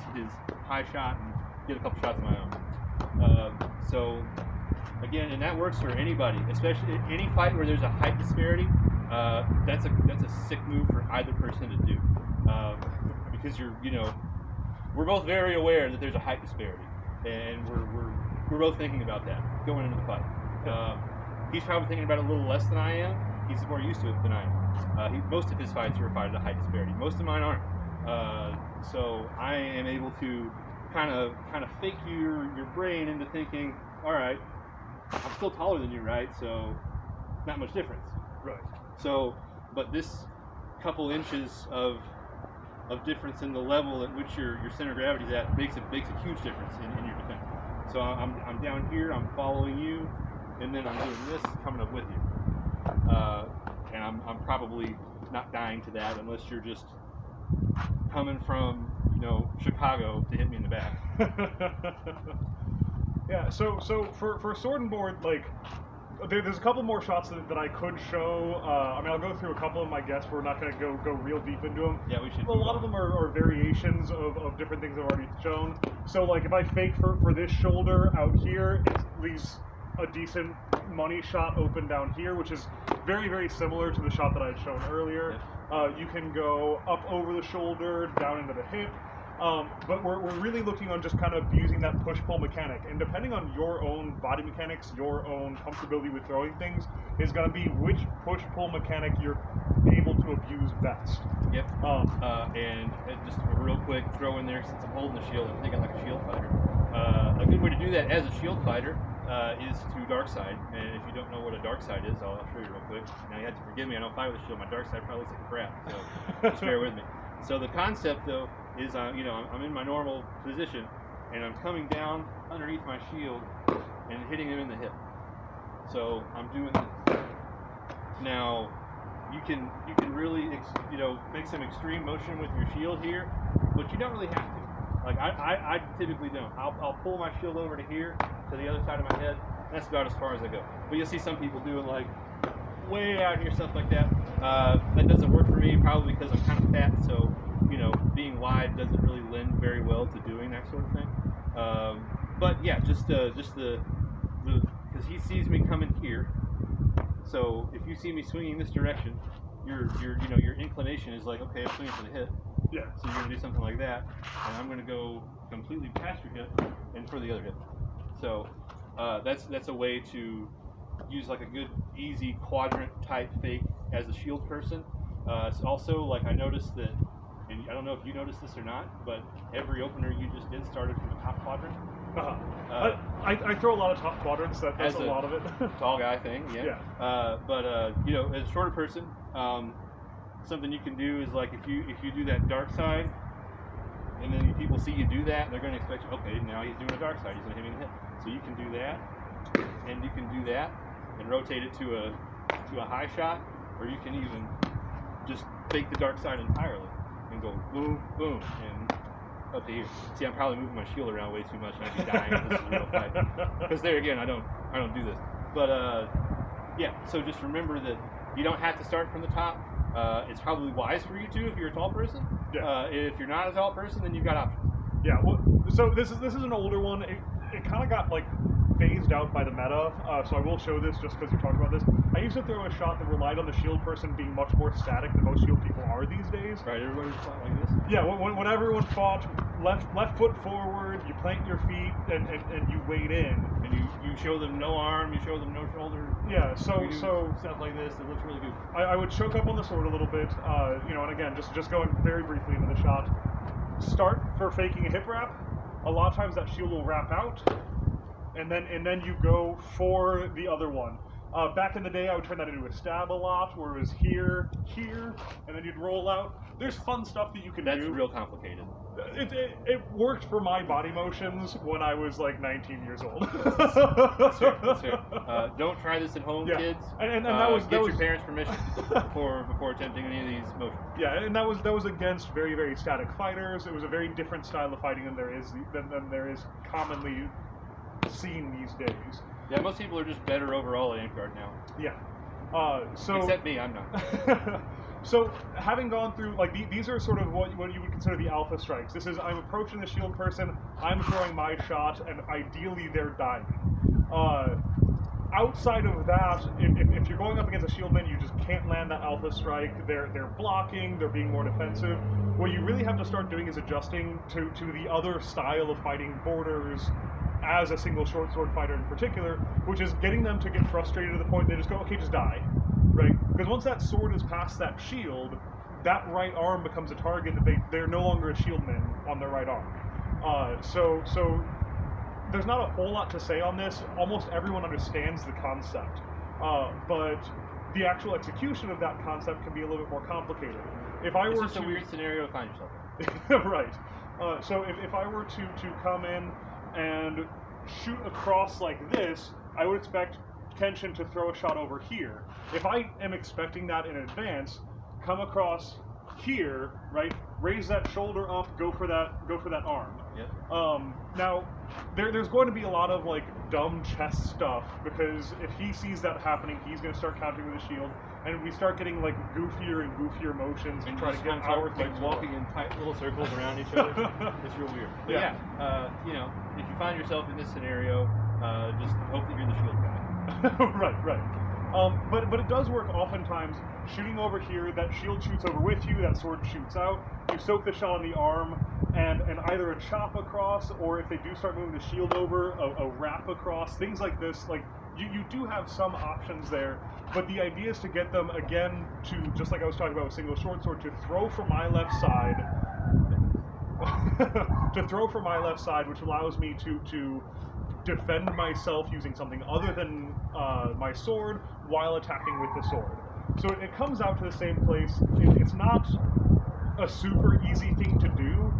high shot and get a couple shots of my own. So again, and that works for anybody, especially any fight where there's a height disparity. That's a sick move for either person to do, because we're both very aware that there's a height disparity, and we're both thinking about that going into the fight. He's probably thinking about it a little less than I am. He's more used to it than I am. Most of his fights are a fight at a height disparity. Most of mine aren't. So I am able to kind of fake your brain into thinking, all right, I'm still taller than you, right? So not much difference. Right. So, but this couple inches of difference in the level at which your center of gravity is at makes a huge difference in your defense. So I'm down here, I'm following you, and then I'm doing this, coming up with you. And I'm probably not dying to that unless you're just coming from Chicago to hit me in the back. Yeah. So for sword and board, like there's a couple more shots that I could show. I'll go through a couple of them, I guess. We're not going to go real deep into them. Yeah, we should. A lot of them are variations of different things I've already shown. So like if I fake for this shoulder out here, it leaves a decent money shot open down here, which is very, very similar to the shot that I had shown earlier. Yep. You can go up over the shoulder, down into the hip. But we're really looking on just kind of using that push-pull mechanic, and depending on your own body mechanics, your own comfortability with throwing things, is going to be which push-pull mechanic you're able to abuse best. Yep. And just a real quick throw in there, since I'm holding the shield, I'm thinking like a shield fighter. A good way to do that as a shield fighter is to dark side, and if you don't know what a dark side is, I'll show you real quick. Now you have to forgive me, I don't fight with a shield, my dark side probably looks like crap, so just bear with me. So the concept though is, I'm in my normal position, and I'm coming down underneath my shield and hitting him in the hip. So I'm doing this. Now you can really make some extreme motion with your shield here, but you don't really have to. Like I typically don't. I'll pull my shield over to here, to the other side of my head. That's about as far as I go. But you'll see some people doing like way out here, stuff like that. That doesn't work for me, probably because I'm kind of fat. So being wide doesn't really lend very well to doing that sort of thing. But yeah, just the because he sees me coming here. So if you see me swinging this direction, your inclination is like, okay, I'm swinging for the hip. Yeah. So you're gonna do something like that, and I'm gonna go completely past your hip and for the other hip. So that's a way to use like a good easy quadrant type fake as a shield person. It's also like I noticed that, and I don't know if you noticed this or not, but every opener you just did started from the top quadrant. I throw a lot of top quadrants. That's a lot of it. Tall guy thing, yeah. But as a shorter person, something you can do is like if you do that dark side, and then people see you do that, they're going to expect you. Okay, now he's doing a dark side. He's going to hit me in the hip. So you can do that, and you can do that, and rotate it to a high shot, or you can even just fake the dark side entirely and go boom, boom, and up to here. See, I'm probably moving my shield around way too much, and I'd be dying if this is a real fight. Because there again, I don't do this. But yeah. So just remember that you don't have to start from the top. It's probably wise for you to if you're a tall person. Yeah. If you're not a tall person, then you've got options. Yeah. Well, so this is an older one. It kind of got like phased out by the meta, so I will show this just because you're talking about this. I used to throw a shot that relied on the shield person being much more static than most shield people are these days. Right, everybody fought like this? Yeah, when everyone fought, left foot forward, you plant your feet, and you wade in. And you show them no arm, you show them no shoulder. Yeah, so stuff like this, it looks really good. I would choke up on the sword a little bit, and again, just going very briefly into the shot. Start for faking a hip wrap. A lot of times that shield will wrap out, and then you go for the other one. Back in the day, I would turn that into a stab a lot, where it was here, and then you'd roll out. There's fun stuff that you can do. That's real complicated. It worked for my body motions when I was like 19 years old. That's fair. Don't try this at home, kids. And that was your parents' permission before attempting any of these motions. Yeah, and that was against very, very static fighters. It was a very different style of fighting than there is commonly seen these days. Yeah, most people are just better overall at Amtgard now. Yeah. Except me, I'm not. So, having gone through, like, these are sort of what you would consider the alpha strikes. This is, I'm approaching the shield person, I'm throwing my shot, and ideally they're dying. Outside of that, if you're going up against a shieldman, you just can't land that alpha strike. They're blocking, they're being more defensive. What you really have to start doing is adjusting to the other style of fighting borders as a single short sword fighter in particular, which is getting them to get frustrated to the point they just go, okay, just die, right? Because once that sword is past that shield, that right arm becomes a target that they're no longer a shieldman on their right arm. So there's not a whole lot to say on this. Almost everyone understands the concept, but the actual execution of that concept can be a little bit more complicated. It's just a weird scenario to find yourself in. Right. So if I were to come in and shoot across like this, I would expect Kenshin to throw a shot over here. If I am expecting that in advance, come across here, right? Raise that shoulder up, go for that arm. Yep. Now, there's going to be a lot of like dumb chess stuff, because if he sees that happening, he's going to start countering with a shield, and we start getting like goofier and goofier motions and try to get our things like walking in tight little circles around each other. It's real weird. But yeah, if you find yourself in this scenario, just hope that you're the shield guy. Right. But it does work oftentimes. Shooting over here, that shield shoots over with you, that sword shoots out. You soak the shot on the arm, and either a chop across, or if they do start moving the shield over, a wrap across, things like this. Like you do have some options there, but the idea is to get them again to, just like I was talking about with single short sword, to throw from my left side. Which allows me to defend myself using something other than my sword while attacking with the sword. So it comes out to the same place. It's not a super easy thing to do.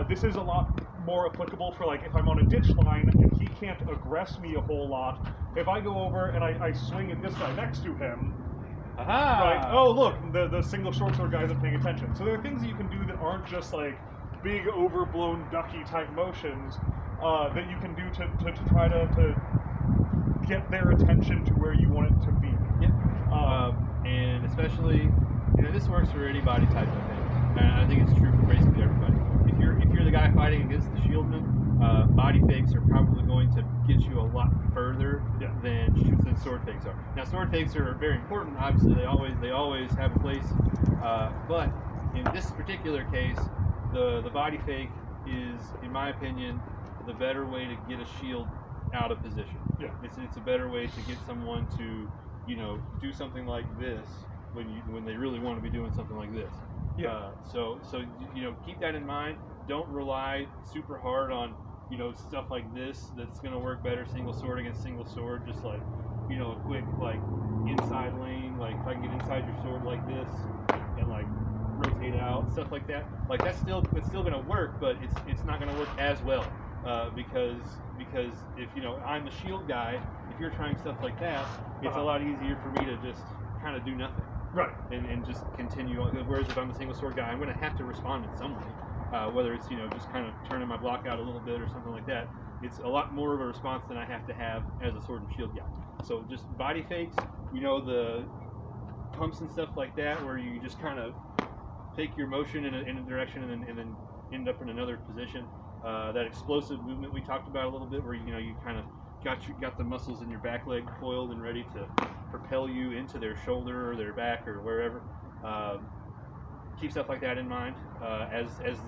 This is a lot more applicable for like if I'm on a ditch line and he can't aggress me a whole lot. If I go over and I swing at this guy next to him, right? Oh look, the single short sword guy isn't paying attention. So there are things that you can do that aren't just like big overblown ducky type motions that you can do to try to get their attention to where you want it to be. Yep. And especially, this works for any body type, I think. and I think it's true for basically everybody. If you're the guy fighting against the shieldman, body fakes are probably going to get you a lot further than sword fakes are. Now, sword fakes are very important. Obviously, they always have a place. But in this particular case, the body fake is, in my opinion, the better way to get a shield out of position. Yeah. It's a better way to get someone to, do something like this when they really want to be doing something like this. Yeah. So keep that in mind. Don't rely super hard on stuff like this that's going to work better single sword against single sword. Just like a quick inside lane, like if I can get inside your sword like this and rotate out, stuff like that. It's still going to work, but it's not going to work as well because if I'm the shield guy, if you're trying stuff like that, it's a lot easier for me to just kind of do nothing. Right. And just continue. Whereas if I'm a single sword guy, I'm going to have to respond in some way. Whether it's just kind of turning my block out a little bit or something like that. It's a lot more of a response than I have to have as a sword and shield guy. So just body fakes, the pumps and stuff like that, where you just kind of take your motion in a direction and then end up in another position. That explosive movement we talked about a little bit, where you kind of got the muscles in your back leg coiled and ready to propel you into their shoulder or their back or wherever. Keep stuff like that in mind,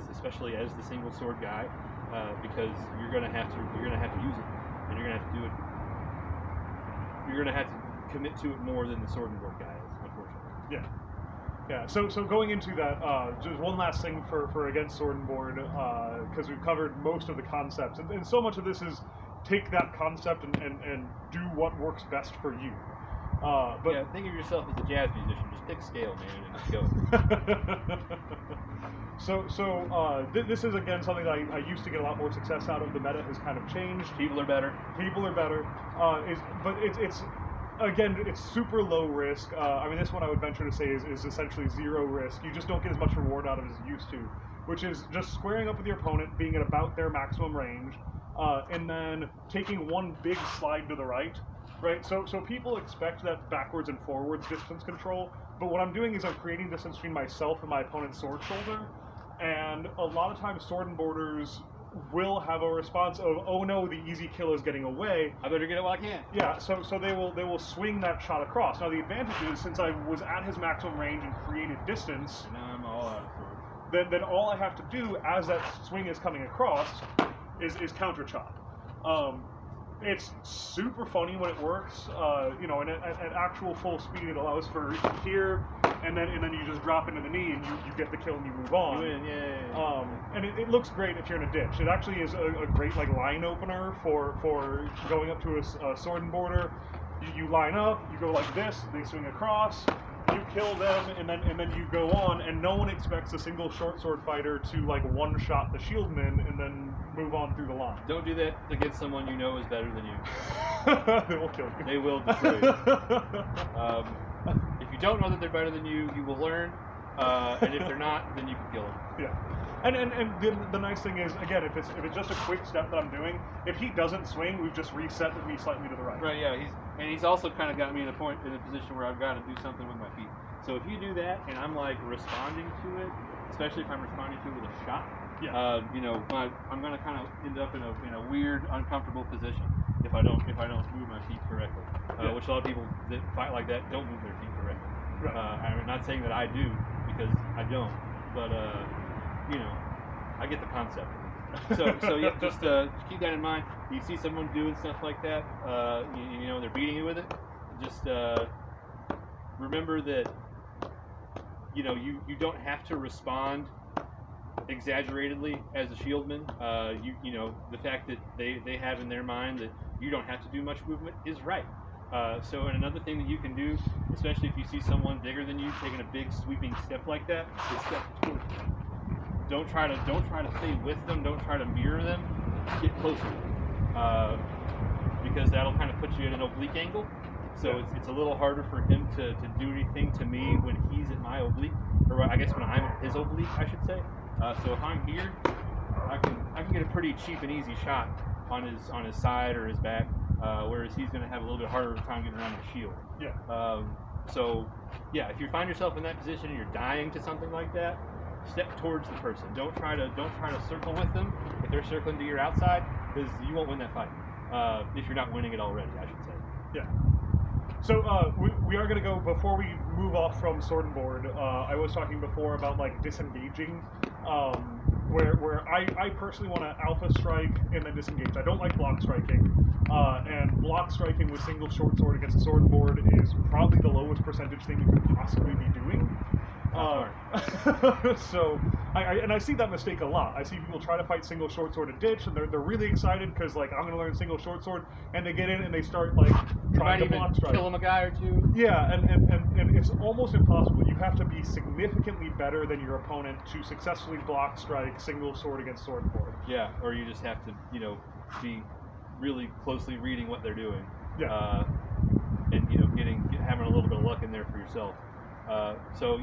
especially as the single sword guy, because you're gonna have to use it, and you're gonna have to do it. You're gonna have to commit to it more than the sword and board guy is, unfortunately. Yeah. So going into that, just one last thing for against sword and board, because we've covered most of the concepts, and so much of this is take that concept and do what works best for you. But think of yourself as a jazz musician. Just pick a scale, man, and just go. So this is again something that I used to get a lot more success out of. The meta has kind of changed. People are better. But it's again, it's super low risk. This one I would venture to say is essentially zero risk. You just don't get as much reward out of it as you used to, which is just squaring up with your opponent, being at about their maximum range, and then taking one big slide to the right. Right, so people expect that backwards and forwards distance control, but what I'm doing is I'm creating distance between myself and my opponent's sword shoulder, and a lot of times sword and boarders will have a response of, oh no, the easy kill is getting away. I better get it while I can. Yeah, so they will swing that shot across. Now the advantage is, since I was at his maximum range and created distance, and now I'm all out of sword. Then all I have to do as that swing is coming across is counter chop. It's super funny when it works, and at actual full speed it allows for here, and then you just drop into the knee and you get the kill and you move on. You win, yeah. And it looks great if you're in a ditch. It actually is a great line opener for going up to a sword and border. You line up, you go like this, they swing across, you kill them, and then you go on, and no one expects a single short sword fighter to one shot the shieldman and then move on through the line. Don't do that against someone you know is better than you. They will kill you. They will destroy you. If you don't know that they're better than you, you will learn. And if they're not, then you can kill them. Yeah. And the nice thing is, again, if it's just a quick step that I'm doing, if he doesn't swing, we've just reset with me slightly to the right. Right, yeah. He's also kind of got me in a position where I've got to do something with my feet. So if you do that, and I'm responding to it, especially if I'm responding to it with a shot, I'm gonna kind of end up in a weird, uncomfortable position if I don't move my feet correctly. Which a lot of people that fight like that don't move their feet correctly. Right. I'm not saying that I do, because I don't, but I get the concept. So yeah, just keep that in mind. You see someone doing stuff like that, they're beating you with it. Just remember that you don't have to respond exaggeratedly as a shieldman. The fact that they have in their mind that you don't have to do much movement is right. And another thing that you can do, especially if you see someone bigger than you taking a big sweeping step like that, is step towards them. Don't try to stay with them. Don't try to mirror them. Get closer, because that'll kind of put you in an oblique angle. So it's a little harder for him to do anything to me when he's at my oblique, or I guess when I'm at his oblique, I should say. So if I'm here, I can get a pretty cheap and easy shot on his side or his back, whereas he's going to have a little bit harder time getting around the shield. Yeah. If you find yourself in that position and you're dying to something like that, step towards the person. Don't try to circle with them. If they're circling to your outside, because you won't win that fight. If you're not winning it already, I should say. Yeah. So we are going to go, before we move off from Sword and Board, I was talking before about like disengaging, where I personally want to alpha strike and then disengage. I don't like block striking, and block striking with single short sword against a Sword and Board is probably the lowest percentage thing you could possibly be doing. So I see that mistake a lot. I see people try to fight single short sword and ditch, and they're really excited because like I'm going to learn single short sword, and they get in and they start like trying to block strike. Kill him a guy or two. Yeah, and it's almost impossible. You have to be significantly better than your opponent to successfully block strike single sword against sword and board. Yeah, or you just have to be really closely reading what they're doing. Yeah. And having a little bit of luck in there for yourself. So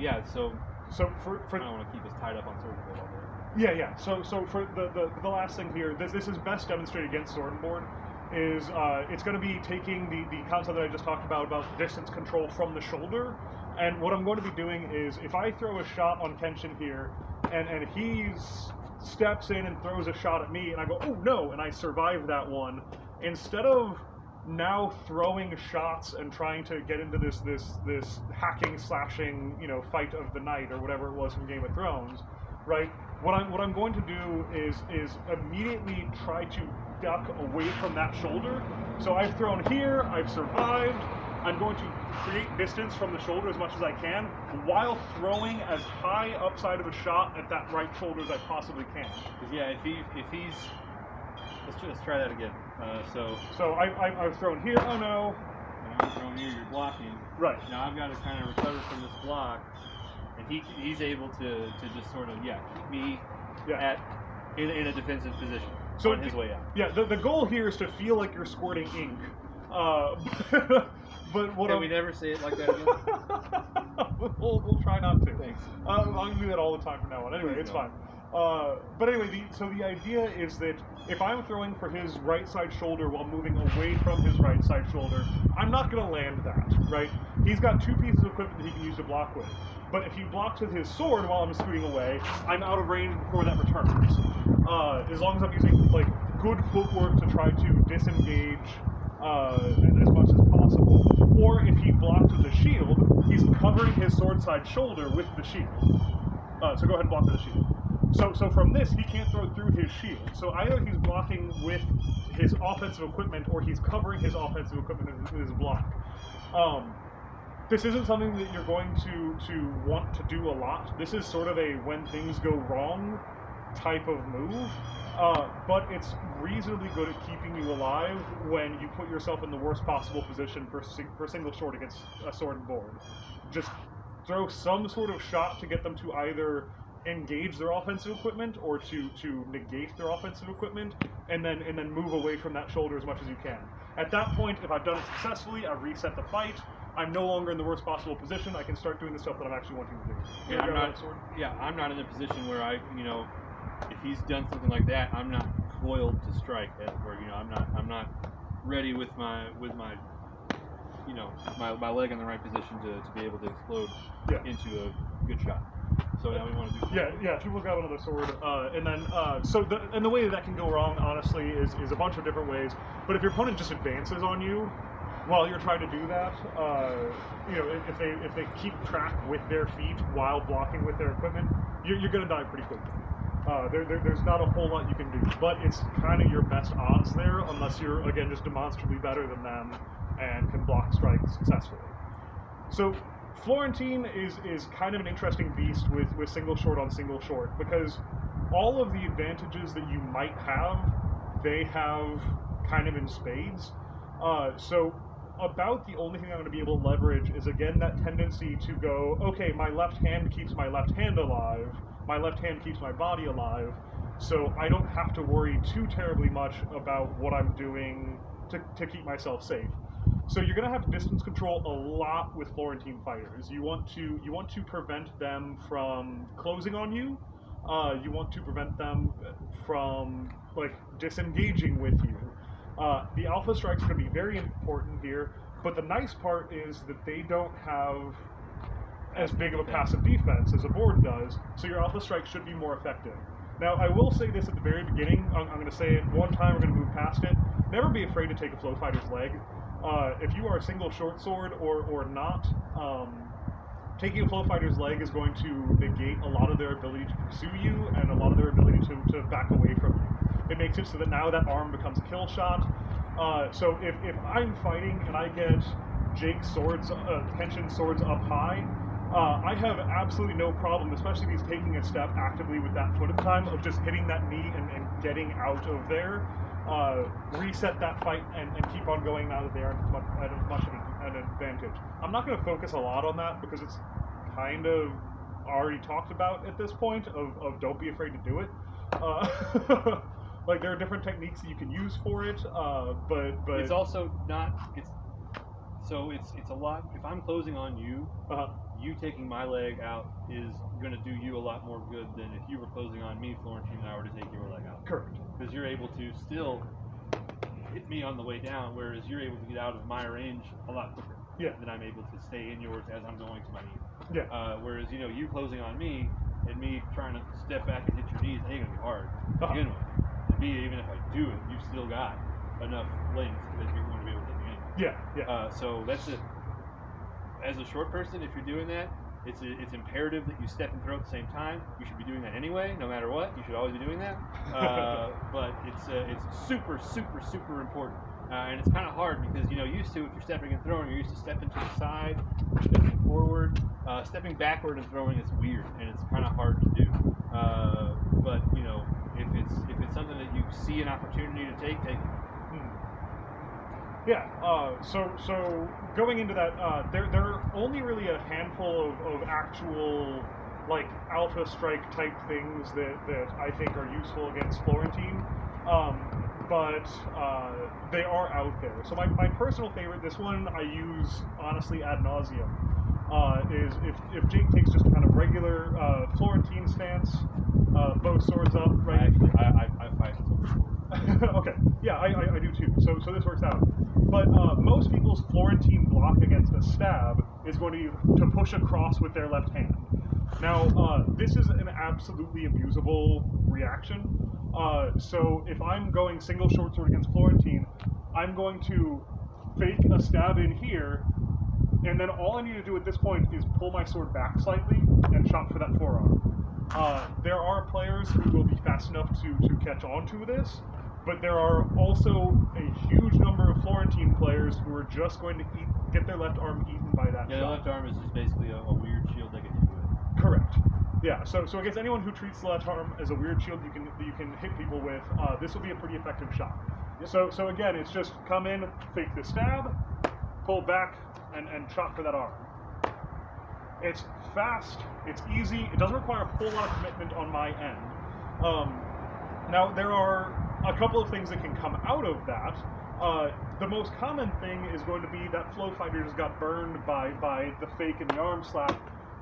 for I don't want to keep us tied up on sword and board all day. Yeah. So for the last thing here, this is best demonstrated against sword and board. Is it's going to be taking the concept that I just talked about distance control from the shoulder, and what I'm going to be doing is if I throw a shot on Kenshin here, and he steps in and throws a shot at me, and I go, oh no, and I survive that one, instead of now throwing shots and trying to get into this hacking slashing fight of the night or whatever it was from Game of Thrones, right? What I'm going to do is immediately try to duck away from that shoulder. So I've thrown here, I've survived. I'm going to create distance from the shoulder as much as I can while throwing as high upside of a shot at that right shoulder as I possibly can. Yeah, if he's let's try that again. So I've thrown here. Oh no! And I'm throwing here. You're blocking. Right. Now I've got to kind of recover from this block, and he's able to just sort of keep me in a defensive position. So on his way out. Yeah. The goal here is to feel like you're squirting ink. But what Can we never say it like that again? we'll try not to. Thanks. I'm gonna do that all the time from now on. Anyway, it's fine. But anyway, so the idea is that if I'm throwing for his right side shoulder while moving away from his right side shoulder, I'm not going to land that, right? He's got two pieces of equipment that he can use to block with. But if he blocks with his sword while I'm scooting away, I'm out of range before that returns. As long as I'm using like good footwork to try to disengage as much as possible. Or if he blocks with a shield, he's covering his sword side shoulder with the shield. So go ahead and block with the shield. So from this, he can't throw through his shield. So either he's blocking with his offensive equipment, or he's covering his offensive equipment with his block. This isn't something that you're going to want to do a lot. This is sort of a when things go wrong type of move, but it's reasonably good at keeping you alive when you put yourself in the worst possible position for single short against a sword and board. Just throw some sort of shot to get them to either engage their offensive equipment or to negate their offensive equipment, and then move away from that shoulder as much as you can. At that point, if I've done it successfully, I've reset the fight. I'm no longer in the worst possible position. I can start doing the stuff that I'm actually wanting to do. I'm not in a position where if he's done something like that, I'm not coiled to strike. Where I'm not ready with my my leg in the right position to be able to explode into a good shot. So now we want to do. Yeah. If you look out another sword, and then the way that can go wrong, honestly, is a bunch of different ways. But if your opponent just advances on you while you're trying to do that, if they keep track with their feet while blocking with their equipment, you're going to die pretty quickly. There's not a whole lot you can do, but it's kind of your best odds there, unless you're again just demonstrably better than them and can block strike successfully. So Florentine is kind of an interesting beast with single short on single short, because all of the advantages that you might have, they have kind of in spades. So about the only thing I'm going to be able to leverage is again that tendency to go, okay, my left hand keeps my left hand alive, my left hand keeps my body alive, so I don't have to worry too terribly much about what I'm doing to keep myself safe. So you're going to have to distance control a lot with Florentine fighters. You want to prevent them from closing on you. You want to prevent them from like disengaging with you. The alpha strikes are going to be very important here, but the nice part is that they don't have as big of a passive defense as a board does, so your Alpha Strike should be more effective. Now, I will say this at the very beginning. I'm going to say it one time, we're going to move past it. Never be afraid to take a Flow Fighter's leg. If you are a single short sword or not, taking a Flow Fighter's leg is going to negate a lot of their ability to pursue you and a lot of their ability to back away from you. It makes it so that now that arm becomes a kill shot. So if I'm fighting and I get Jake's swords, Kenshin swords up high, I have absolutely no problem, especially if he's taking a step actively with that foot at the time, of just hitting that knee and getting out of there, reset that fight, and keep on going now that they aren't at much of an advantage. I'm not going to focus a lot on that because it's kind of already talked about at this point of don't be afraid to do it. Like, there are different techniques that you can use for it, but it's also not. It's a lot. If I'm closing on you, you taking my leg out is going to do you a lot more good than if you were closing on me, Florentine, and I were to take your leg out. Correct. Because you're able to still hit me on the way down, whereas you're able to get out of my range a lot quicker. Yeah. Than I'm able to stay in yours as I'm going to my knee. Yeah. Whereas you closing on me and me trying to step back and hit your knees ain't gonna be hard to begin with. And B, even if I do it, you've still got enough length that you're going to be able to hit me anyway. Yeah. So that's it. As a short person, if you're doing that, it's imperative that you step and throw at the same time. You should be doing that anyway, no matter what. You should always be doing that. But it's super, super, super important. And it's kind of hard because used to, if you're stepping and throwing, you're used to stepping to the side, stepping forward, stepping backward and throwing is weird, and it's kind of hard to do. But if it's something that you see an opportunity to take it. Yeah. So going into that, there are only really a handful of actual like Alpha Strike type things that I think are useful against Florentine. But they are out there. So my personal favorite, this one I use honestly ad nauseum, is if Jake takes just a kind of regular Florentine stance, both swords up, right? I fight swords. Okay, yeah, I do too. So this works out. But most people's Florentine block against a stab is going to push across with their left hand. Now, this is an absolutely abusable reaction. So if I'm going single short sword against Florentine, I'm going to fake a stab in here, and then all I need to do at this point is pull my sword back slightly and chop for that forearm. There are players who will be fast enough to catch on to this, but there are also a huge number of Florentine players who are just going to get their left arm eaten by that shot. The left arm is just basically a weird shield they get hit with. Correct. Yeah, so against anyone who treats the left arm as a weird shield you can hit people with, this will be a pretty effective shot. Yep. So again, it's just come in, fake the stab, pull back, and chop for that arm. It's fast, it's easy, it doesn't require a whole lot of commitment on my end. Now, there are a couple of things that can come out of that. The most common thing is going to be that Flow Fighter just got burned by the fake and the arm slap.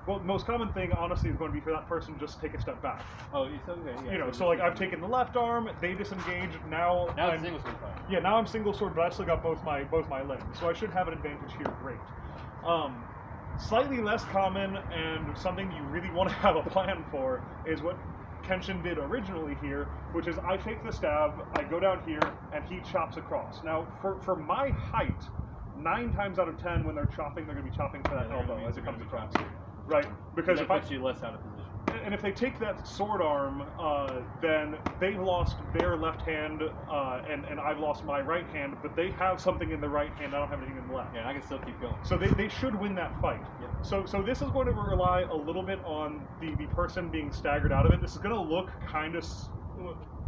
Well, the most common thing, honestly, is going to be for that person to just take a step back. Oh, it's okay. Yeah, so like I've taken the left arm, they disengage. Now it's single sword fight. Yeah, now I'm single sword, but I still got both my legs, so I should have an advantage here. Great. Slightly less common and something you really want to have a plan for is what Kenshin did originally here, which is I take the stab, I go down here, and he chops across. Now, for my height, 9 times out of 10 when they're chopping, they're going to be chopping for that elbow as it comes across. Right, because that puts you less out of position. And if they take that sword arm, then they've lost their left hand, and I've lost my right hand, but they have something in the right hand, I don't have anything in the left. Yeah, I can still keep going. So they should win that fight. Yep. So this is going to rely a little bit on the person being staggered out of it. This is going to look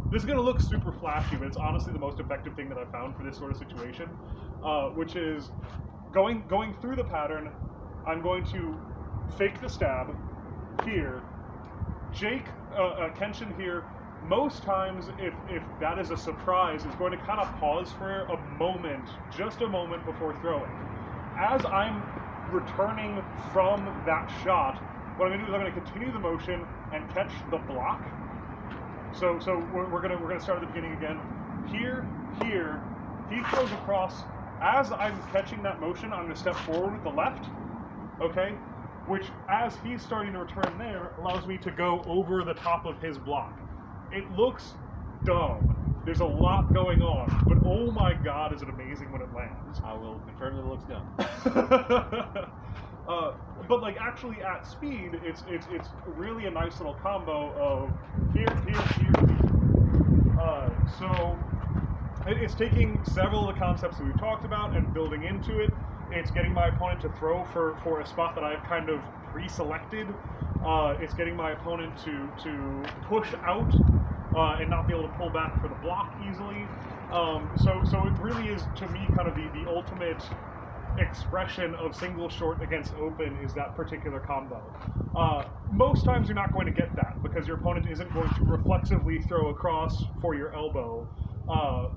this is going to look super flashy, but it's honestly the most effective thing that I've found for this sort of situation, which is going through the pattern. I'm going to fake the stab here. Jake, Kenshin here, most times if that is a surprise, is going to kind of pause for a moment, just a moment before throwing. As I'm returning from that shot, what I'm going to do is I'm going to continue the motion and catch the block. So we're gonna start at the beginning again. Here, he throws across. As I'm catching that motion, I'm going to step forward with the left. Okay. which, as he's starting to return there, allows me to go over the top of his block. It looks dumb. There's a lot going on, but oh my god, is it amazing when it lands. I will confirm that it looks dumb. But like actually at speed, it's really a nice little combo of here. So it's taking several of the concepts that we've talked about and building into it. It's getting my opponent to throw for a spot that I've kind of pre-selected. It's getting my opponent to push out and not be able to pull back for the block easily. So it really is, to me, kind of the ultimate expression of single short against open is that particular combo. Most times you're not going to get that because your opponent isn't going to reflexively throw across for your elbow,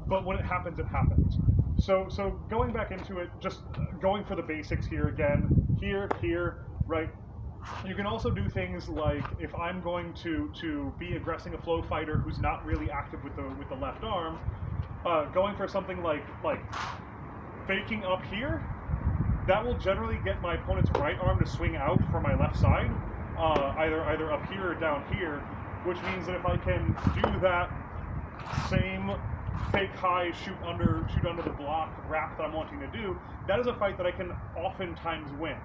but when it happens, it happens. So going back into it, just going for the basics here again, here, right? You can also do things like, if I'm going to be aggressing a flow fighter who's not really active with the left arm, going for something like faking up here, that will generally get my opponent's right arm to swing out from my left side, either up here or down here, which means that if I can do that same fake high shoot under the block wrap that I'm wanting to do, that is a fight that I can oftentimes win.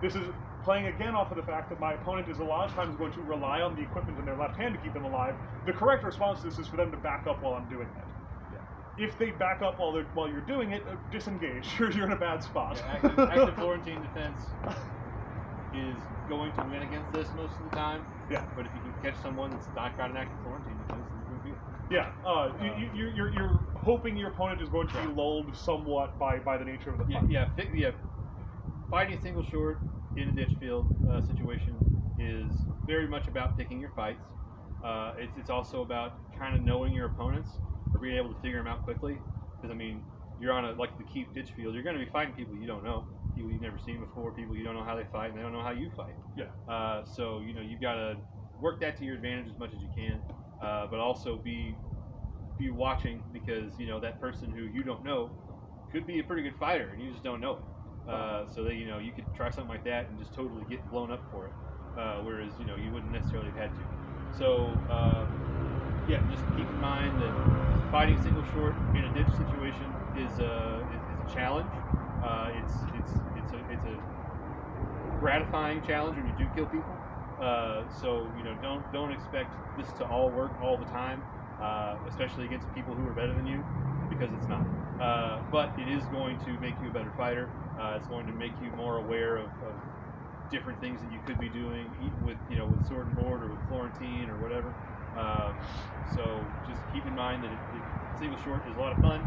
This is playing again off of the fact that my opponent is a lot of times going to rely on the equipment in their left hand to keep them alive. The correct response to this is for them to back up while I'm doing it. If they back up while you're doing it, disengage. You're in a bad spot. Yeah, active Florentine defense is going to win against this most of the time. Yeah. But if you can catch someone that's not got an active Florentine defense, it's going to be it. Yeah. You're hoping your opponent is going to be lulled somewhat by the nature of the fight. Yeah. Fighting single short in a ditch field situation is very much about picking your fights. It's also about kind of knowing your opponents, or being able to figure them out quickly. Because, I mean, you're on the keep ditch field, you're going to be fighting people you don't know, people you've never seen before, people you don't know how they fight, and they don't know how you fight. Yeah. So, you've got to work that to your advantage as much as you can, but also be watching, because, that person who you don't know could be a pretty good fighter, and you just don't know it. So that, you could try something like that and just totally get blown up for it, whereas, you wouldn't necessarily have had to. So, just keep in mind that fighting single short in a ditch situation is a challenge. It's a gratifying challenge when you do kill people. So don't expect this to all work all the time, especially against people who are better than you, because it's not. But it is going to make you a better fighter. It's going to make you more aware of different things that you could be doing with sword and board or with Florentine or whatever. So just keep in mind that single short is a lot of fun.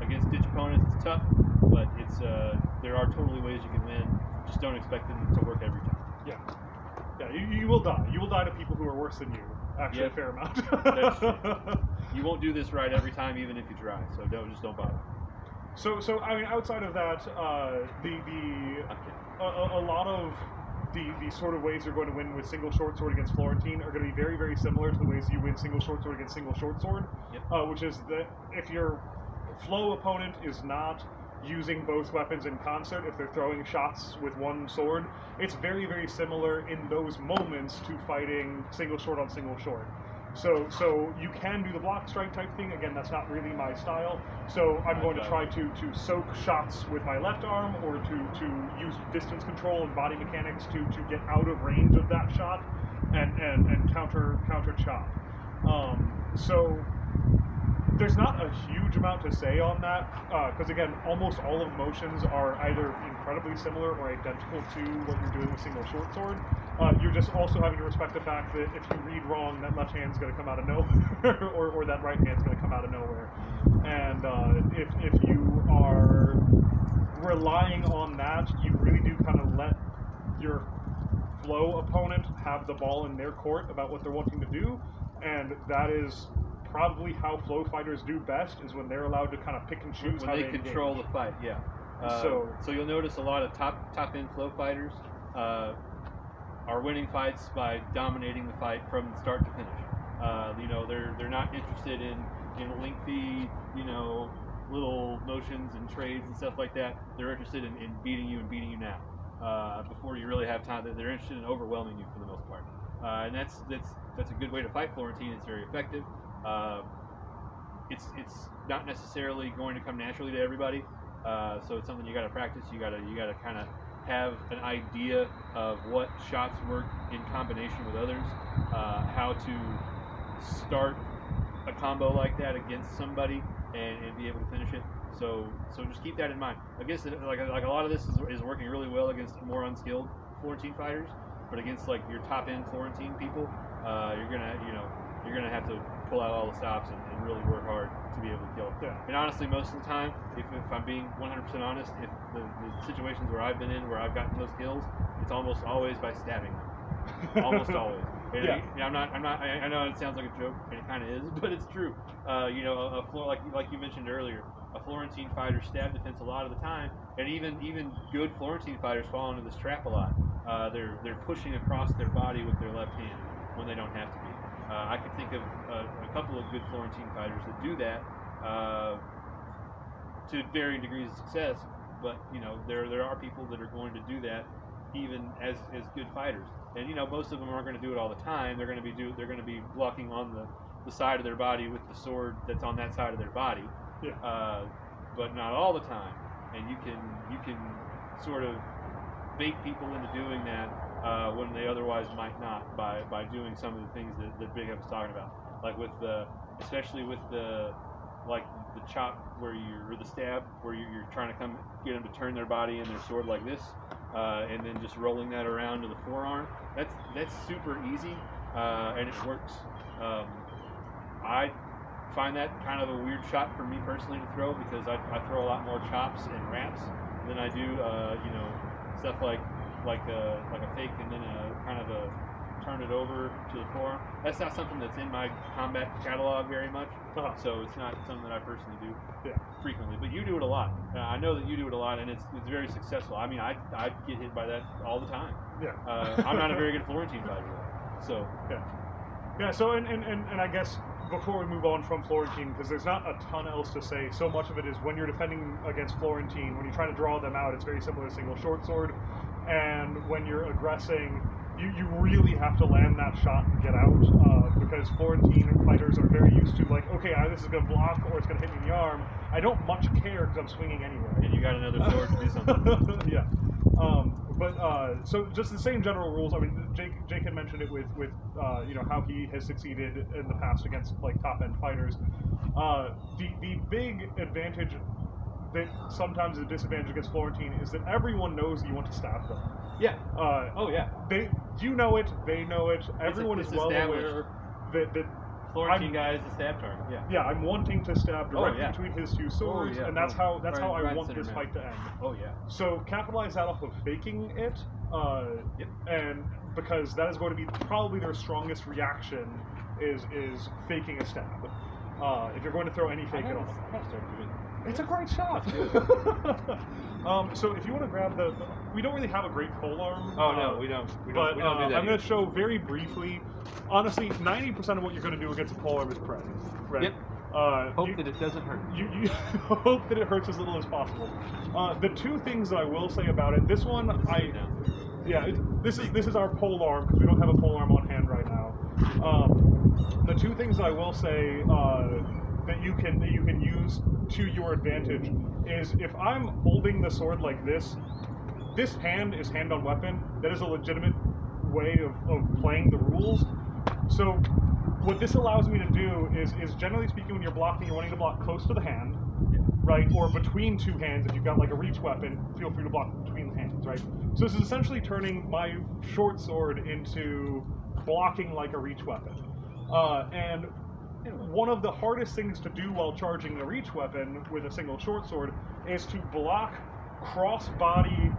Against ditch opponents, it's tough, but there are totally ways you can win. Just don't expect them to work every time. Yeah, you will die. You will die to people who are worse than you. Actually, a fair amount. That's true. You won't do this right every time, even if you try. So don't bother. So I mean, outside of that, a lot of the sort of ways you're going to win with single short sword against Florentine are going to be very, very similar to the ways you win single short sword against single short sword. Yep. Which is that if your flow opponent is not using both weapons in concert, if they're throwing shots with one sword, it's very, very similar in those moments to fighting single short on single short. So you can do the block strike type thing. Again, that's not really my style. So I'm going to try to soak shots with my left arm, or to use distance control and body mechanics to get out of range of that shot and counter chop. So there's not a huge amount to say on that, because again, almost all of the motions are either incredibly similar or identical to what you're doing with single short sword. You're just also having to respect the fact that if you read wrong, that left hand's going to come out of nowhere, or that right hand's going to come out of nowhere. And if you are relying on that, you really do kind of let your flow opponent have the ball in their court about what they're wanting to do, and that is probably how flow fighters do best, is when they're allowed to kind of pick and choose when how they engage. control the fight. Yeah. So you'll notice a lot of top end flow fighters are winning fights by dominating the fight from start to finish. They're not interested in lengthy little motions and trades and stuff like that. They're interested in beating you and beating you now. before you really have time. They're interested in overwhelming you for the most part, and that's a good way to fight Florentine. It's very effective. It's not necessarily going to come naturally to everybody, so it's something you got to practice. You got to kind of have an idea of what shots work in combination with others, how to start a combo like that against somebody and be able to finish it. So just keep that in mind. I guess like a lot of this is working really well against more unskilled Florentine fighters, but against like your top end Florentine people, you're gonna have to pull out all the stops and really work hard to be able to kill them. Yeah. And honestly, most of the time, if I'm being 100% honest, if the situations where I've been in where I've gotten those kills, it's almost always by stabbing them. Almost always. And Yeah. I know it sounds like a joke, and it kind of is, but it's true. Like you mentioned earlier, a Florentine fighter stab defense a lot of the time, and even good Florentine fighters fall into this trap a lot. They're pushing across their body with their left hand when they don't have to be. I can think of a couple of good Florentine fighters that do that to varying degrees of success, but there are people that are going to do that even as good fighters. And most of them aren't going to do it all the time. They're going to be blocking on the side of their body with the sword that's on that side of their body. Yeah. But not all the time. And you can sort of bait people into doing that when they otherwise might not by doing some of the things that Bighead was talking about, like especially with the chop or the stab where you're trying to get them to turn their body and their sword like this, and then just rolling that around to the forearm. That's super easy, and it works. I find that kind of a weird shot for me personally to throw because I throw a lot more chops and wraps than I do stuff like a fake and then a kind of a turn it over to the forearm. That's not something that's in my combat catalog very much, so it's not something that I personally do frequently. But you do it a lot. I know that you do it a lot, and it's very successful. I mean, I get hit by that all the time. Yeah. I'm not a very good Florentine fighter, so yeah. So and I guess before we move on from Florentine, because there's not a ton else to say. So much of it is when you're defending against Florentine, when you're trying to draw them out, it's very similar to single short sword. And when you're aggressing, you really have to land that shot and get out, because Florentine fighters are very used to like, okay, either this is going to block or it's going to hit me in the arm. I don't much care because I'm swinging anyway. And you got another sword to do something. Yeah. So just the same general rules. I mean, Jake had mentioned it with how he has succeeded in the past against like top end fighters. The big advantage that sometimes is a disadvantage against Florentine is that everyone knows that you want to stab them. Yeah. You know it. They know it. Everyone is well established. aware that Florentine guy is the stab target. Yeah. Yeah, I'm wanting to stab directly between his two swords, and that's how I want this fight to end. Oh yeah. So capitalize that off of faking it, and because that is going to be probably their strongest reaction is faking a stab. If you're going to throw any fake at all. It's a great shot. So if you want to grab we don't really have a great polearm. Oh no, we don't. We don't do that. I'm going to show very briefly. Honestly, 90% of what you're going to do against a polearm is pray. Right? Yep. Hope that it doesn't hurt. You hope that it hurts as little as possible. The two things that I will say about it. This one, this is our polearm because we don't have a polearm on hand right now. The two things that I will say that you can use to your advantage is if I'm holding the sword like this hand is hand on weapon. That is a legitimate way of playing the rules. So what this allows me to do is generally speaking, when you're blocking, you're wanting to block close to the hand, right? Or between two hands. If you've got like a reach weapon, feel free to block between the hands, right? So this is essentially turning my short sword into blocking like a reach weapon. And one of the hardest things to do while charging a reach weapon with a single short sword is to block cross-body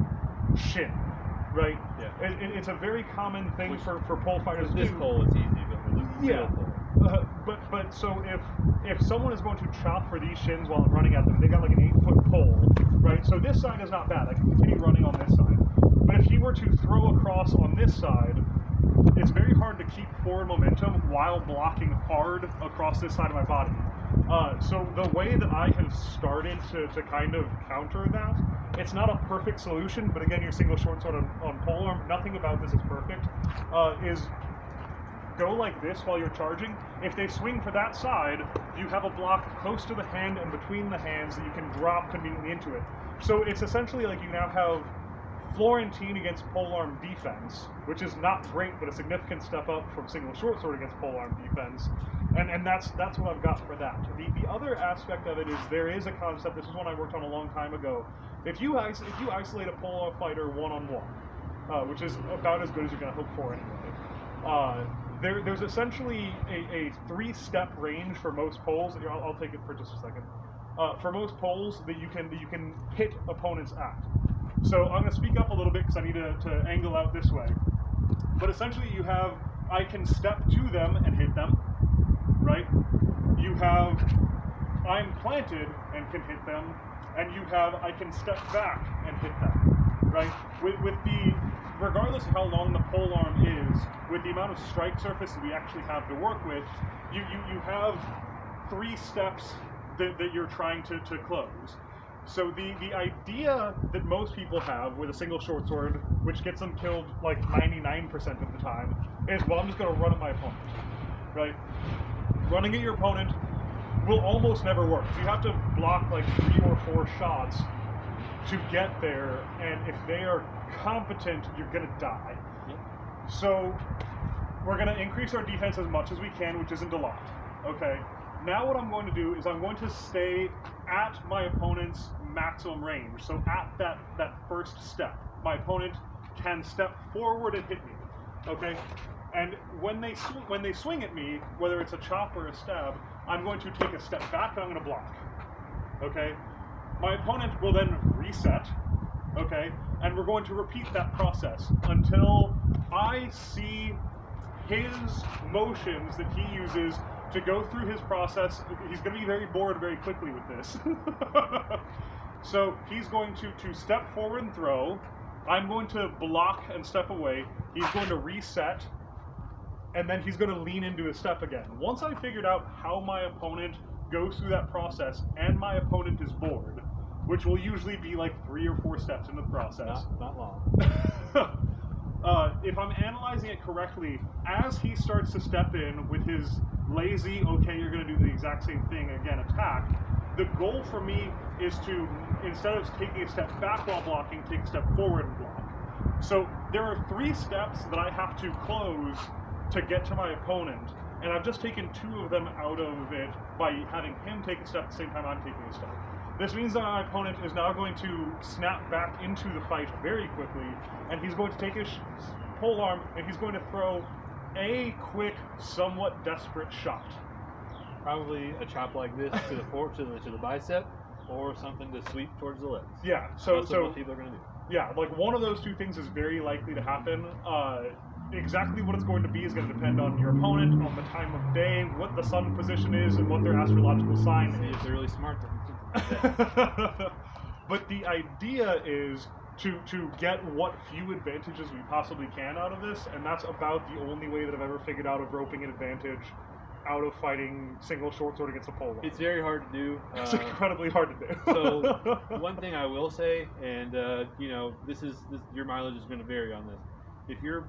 shin, right? Yeah. It's a very common thing for pole fighters to do. With this pole, it's easy, but with the real pole. But so if someone is going to chop for these shins while I'm running at them, they got like an 8-foot pole, right? So this side is not bad. I can continue running on this side. But if he were to throw across on this side, it's very hard to keep forward momentum while blocking hard across this side of my body. So the way that I have started to kind of counter that It's not a perfect solution, but again, your single short sword on polearm, nothing about this is perfect. Is go like this while you're charging. If they swing for that side, you have a block close to the hand and between the hands that you can drop conveniently into it. So it's essentially like you now have Florentine against polearm defense, which is not great, but a significant step up from single short sword against polearm defense. And that's what I've got for that. The other aspect of it is there is a concept. This is one I worked on a long time ago. If you isolate a polearm fighter one-on-one, which is about as good as you're going to hope for anyway. There's essentially a 3-step range for most poles. I'll take it for just a second. For most poles that you can hit opponents at. So I'm going to speak up a little bit because I need to angle out this way. But essentially you have, I can step to them and hit them, right? You have, I'm planted and can hit them, and you have, I can step back and hit them, right? With the, regardless of how long the polearm is, with the amount of strike surface that we actually have to work with, you have 3 steps that you're trying to close. So the idea that most people have with a single short sword, which gets them killed like 99% of the time, is, well, I'm just going to run at my opponent, right? Running at your opponent will almost never work. So you have to block like 3 or 4 shots to get there, and if they are competent, you're going to die. Yep. So we're going to increase our defense as much as we can, which isn't a lot, okay? Now what I'm going to do is I'm going to stay at my opponent's maximum range. So at that first step, my opponent can step forward and hit me. Okay, and when they swing at me, whether it's a chop or a stab, I'm going to take a step back and I'm going to block. Okay, my opponent will then reset. Okay, and we're going to repeat that process until I see his motions that he uses to go through his process. He's going to be very bored very quickly with this. So he's going to step forward and throw. I'm going to block and step away. He's going to reset, and then he's going to lean into his step again. Once I figured out how my opponent goes through that process, and my opponent is bored, which will usually be like 3 or 4 steps into the process. Not long. If I'm analyzing it correctly, as he starts to step in with his lazy, okay, you're going to do the exact same thing again, attack, the goal for me is to, instead of taking a step back while blocking, take a step forward and block. So there are 3 steps that I have to close to get to my opponent, and I've just taken 2 of them out of it by having him take a step at the same time I'm taking a step. This means that my opponent is now going to snap back into the fight very quickly, and he's going to take his polearm and he's going to throw a quick, somewhat desperate shot. Probably a chop like this to the bicep, or something to sweep towards the legs. Yeah, That's so what people are going to do. Yeah, like one of those 2 things is very likely to happen. Exactly what it's going to be is going to depend on your opponent, on the time of day, what the sun position is, and what their astrological sign is. If they're really smart, they can think like that. But the idea is to get what few advantages we possibly can out of this, and that's about the only way that I've ever figured out of roping an advantage out of fighting single short sword against a pole. It's very hard to do. It's incredibly hard to do. So one thing I will say, and this your mileage is going to vary on this. If you're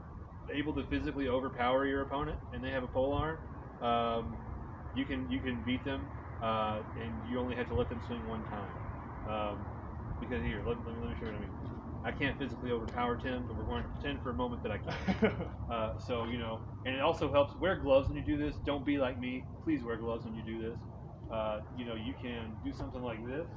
able to physically overpower your opponent and they have a polearm, you can beat them, and you only have to let them swing 1 time. Because here, let me show you what I mean. I can't physically overpower Tim, but we're going to pretend for a moment that I can. So, and it also helps, wear gloves when you do this. Don't be like me. Please wear gloves when you do this. You can do something like this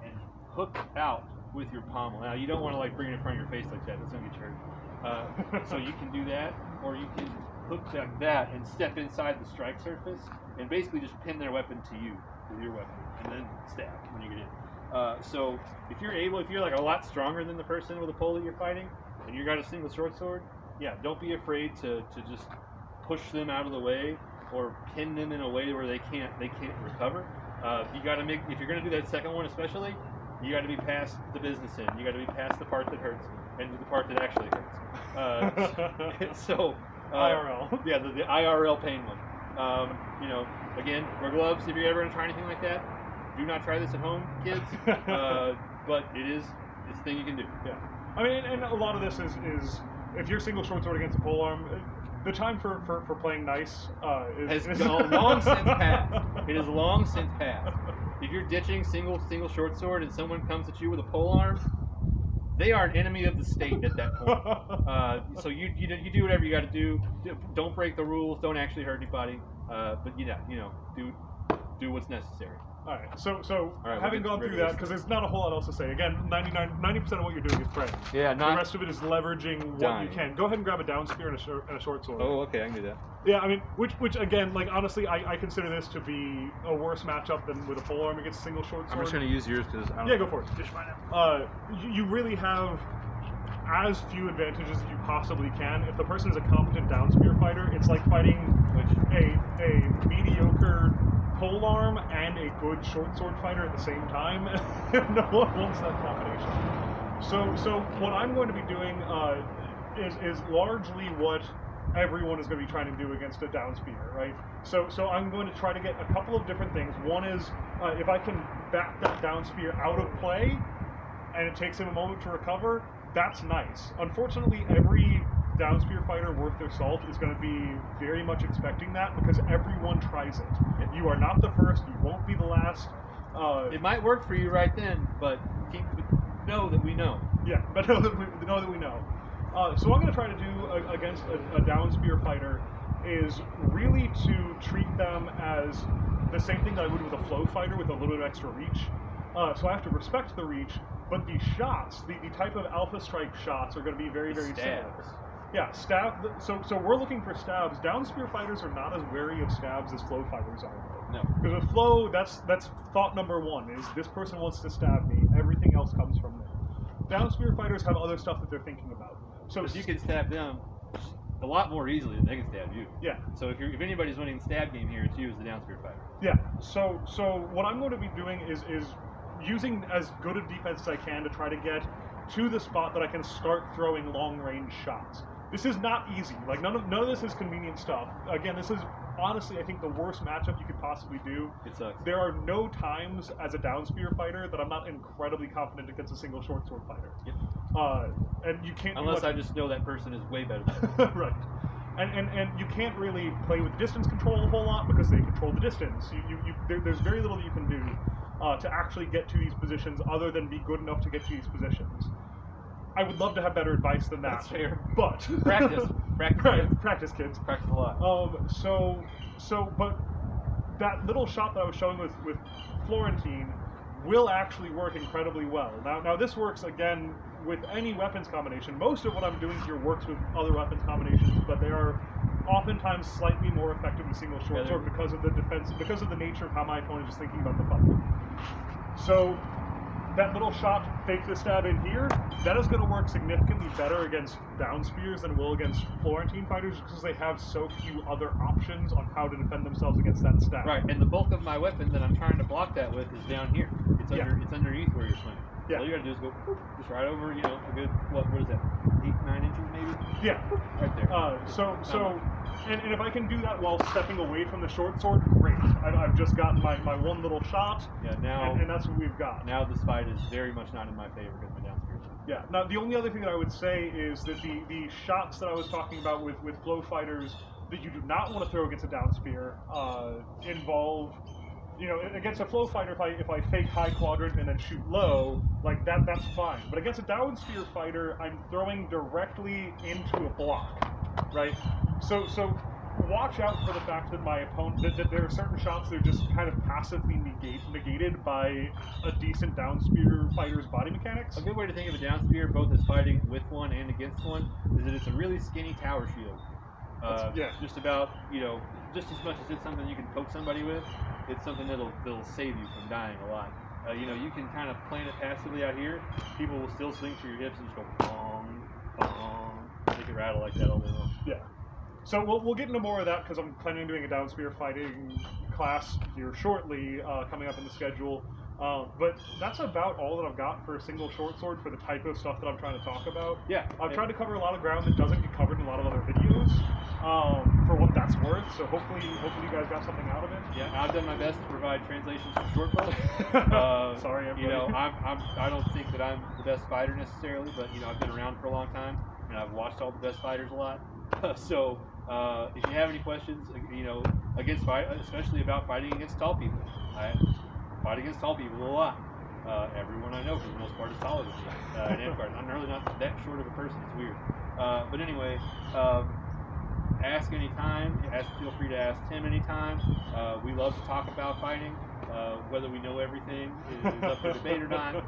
and hook out with your pommel. Now, you don't want to like bring it in front of your face like that. That's going to get you hurt. So you can do that, or you can hook like that and step inside the strike surface and basically just pin their weapon to you with your weapon, and then stab when you get in. So if you're like a lot stronger than the person with a pole that you're fighting, and you got a single short sword, yeah, don't be afraid to just push them out of the way or pin them in a way where they can't recover. You got to if you're going to do that second one especially, you got to be past the business end. You got to be past the part that hurts and the part that actually hurts. IRL. Yeah, the IRL pain one. Again, wear gloves if you're ever going to try anything like that. Do not try this at home, kids. but it's a thing you can do. Yeah. I mean, and a lot of this is if you're single short sword against a polearm, the time for playing nice has long since passed. It is long since passed. If you're ditching single short sword and someone comes at you with a polearm, they are an enemy of the state at that point. So you do whatever you got to do. Don't break the rules. Don't actually hurt anybody. But do what's necessary. All right. So right, having gone through that, because there's not a whole lot else to say. Again, 90% of what you're doing is praying. Yeah. The rest of it is leveraging what you can. Go ahead and grab a down spear and a short sword. Oh, okay, I can do that. Yeah, I mean, which again, like honestly, I consider this to be a worse matchup than with a polearm against a single short sword. I'm just gonna use yours because go for it. You really have as few advantages as you possibly can. If the person is a competent down spear fighter, it's like fighting a mediocre polearm and a good short sword fighter at the same time. No one wants that combination. So what I'm going to be doing is largely what everyone is going to be trying to do against a down spear, right? So I'm going to try to get a couple of different things. One is if I can back that down spear out of play and it takes him a moment to recover, that's nice. Unfortunately, every down spear fighter worth their salt is going to be very much expecting that because everyone tries it. You are not the first, you won't be the last. It might work for you right then, but know that we know. Yeah, but know that we know. So what I'm going to try to do against a down spear fighter is really to treat them as the same thing that I would with a flow fighter with a little bit of extra reach. So I have to respect the reach, but the shots, the type of alpha strike shots are going to be very, very similar. Yeah, stab. So we're looking for stabs. Down spear fighters are not as wary of stabs as flow fighters are. No. Because with flow, that's thought number one is this person wants to stab me. Everything else comes from there. Down spear fighters have other stuff that they're thinking about. So you can stab them a lot more easily than they can stab you. Yeah. So if anybody's winning the stab game here, it's you as the down spear fighter. Yeah. So what I'm going to be doing is using as good a defense as I can to try to get to the spot that I can start throwing long range shots. This is not easy. Like none of this is convenient stuff. Again, this is honestly, I think, the worst matchup you could possibly do. It sucks. There are no times as a down spear fighter that I'm not incredibly confident against a single short sword fighter. Yep. And you can't unless I just know that person is way better than me. Right. And you can't really play with distance control a whole lot because they control the distance. There's very little that you can do to actually get to these positions other than be good enough to get to these positions. I would love to have better advice than that. That's fair. But practice, practice, kids. Practice a lot. But that little shot that I was showing with Florentine will actually work incredibly well. Now this works again with any weapons combination. Most of what I'm doing here works with other weapons combinations, but they are oftentimes slightly more effective with single short sword because of the defense, because of the nature of how my opponent is thinking about the fight. So that little shot, fake the stab in here, that is going to work significantly better against down spears than it will against Florentine fighters because they have so few other options on how to defend themselves against that stab. Right, and the bulk of my weapon that I'm trying to block that with is down here. It's underneath where you're swinging. Yeah. All you gotta do is go just right over, a good, what is that, 8-9 inches maybe? Yeah. Right there. And if I can do that while stepping away from the short sword, great. I've just gotten my one little shot. Yeah, now. And that's what we've got. Now this fight is very much not in my favor because my down spear. Yeah. Now the only other thing that I would say is that the shots that I was talking about with flow fighters that you do not want to throw against a down spear involve. Against a flow fighter, if I fake high quadrant and then shoot low, like that's fine. But against a down spear fighter, I'm throwing directly into a block, right? So watch out for the fact that my opponent that there are certain shots that are just kind of passively negated by a decent down spear fighter's body mechanics. A good way to think of a down spear, both as fighting with one and against one, is that it's a really skinny tower shield. Just about, just as much as it's something you can poke somebody with, it's something that'll save you from dying a lot. You can kind of plant it passively out here. People will still swing through your hips and just go bong, bong. They can rattle like that all day long. Yeah. So we'll get into more of that because I'm planning on doing a down spear fighting class here shortly, coming up in the schedule. But that's about all that I've got for a single short sword for the type of stuff that I'm trying to talk about. Yeah. I've tried to cover a lot of ground that doesn't get covered in a lot of other videos, for what that's worth. So hopefully you guys got something out of it. Yeah, I've done my best to provide translations for short bow. Sorry, everybody. You know, I don't think that I'm the best fighter necessarily, but you know, I've been around for a long time and I've watched all the best fighters a lot. So if you have any questions, you know, especially about fighting against tall people, I fight against tall people a lot. Everyone I know, for the most part, is taller than me in Amtgard. I'm really not that short of a person. It's weird. But anyway, ask anytime. Feel free to ask Tim anytime. We love to talk about fighting. Whether we know everything is up for debate or not.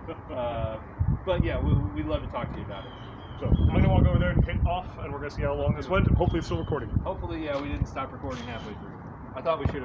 But yeah, we'd love to talk to you about it. So I'm going to walk over there and hit off, and we're going to see how long this went. Hopefully it's still recording. Hopefully, yeah, we didn't stop recording halfway through. I thought we should have.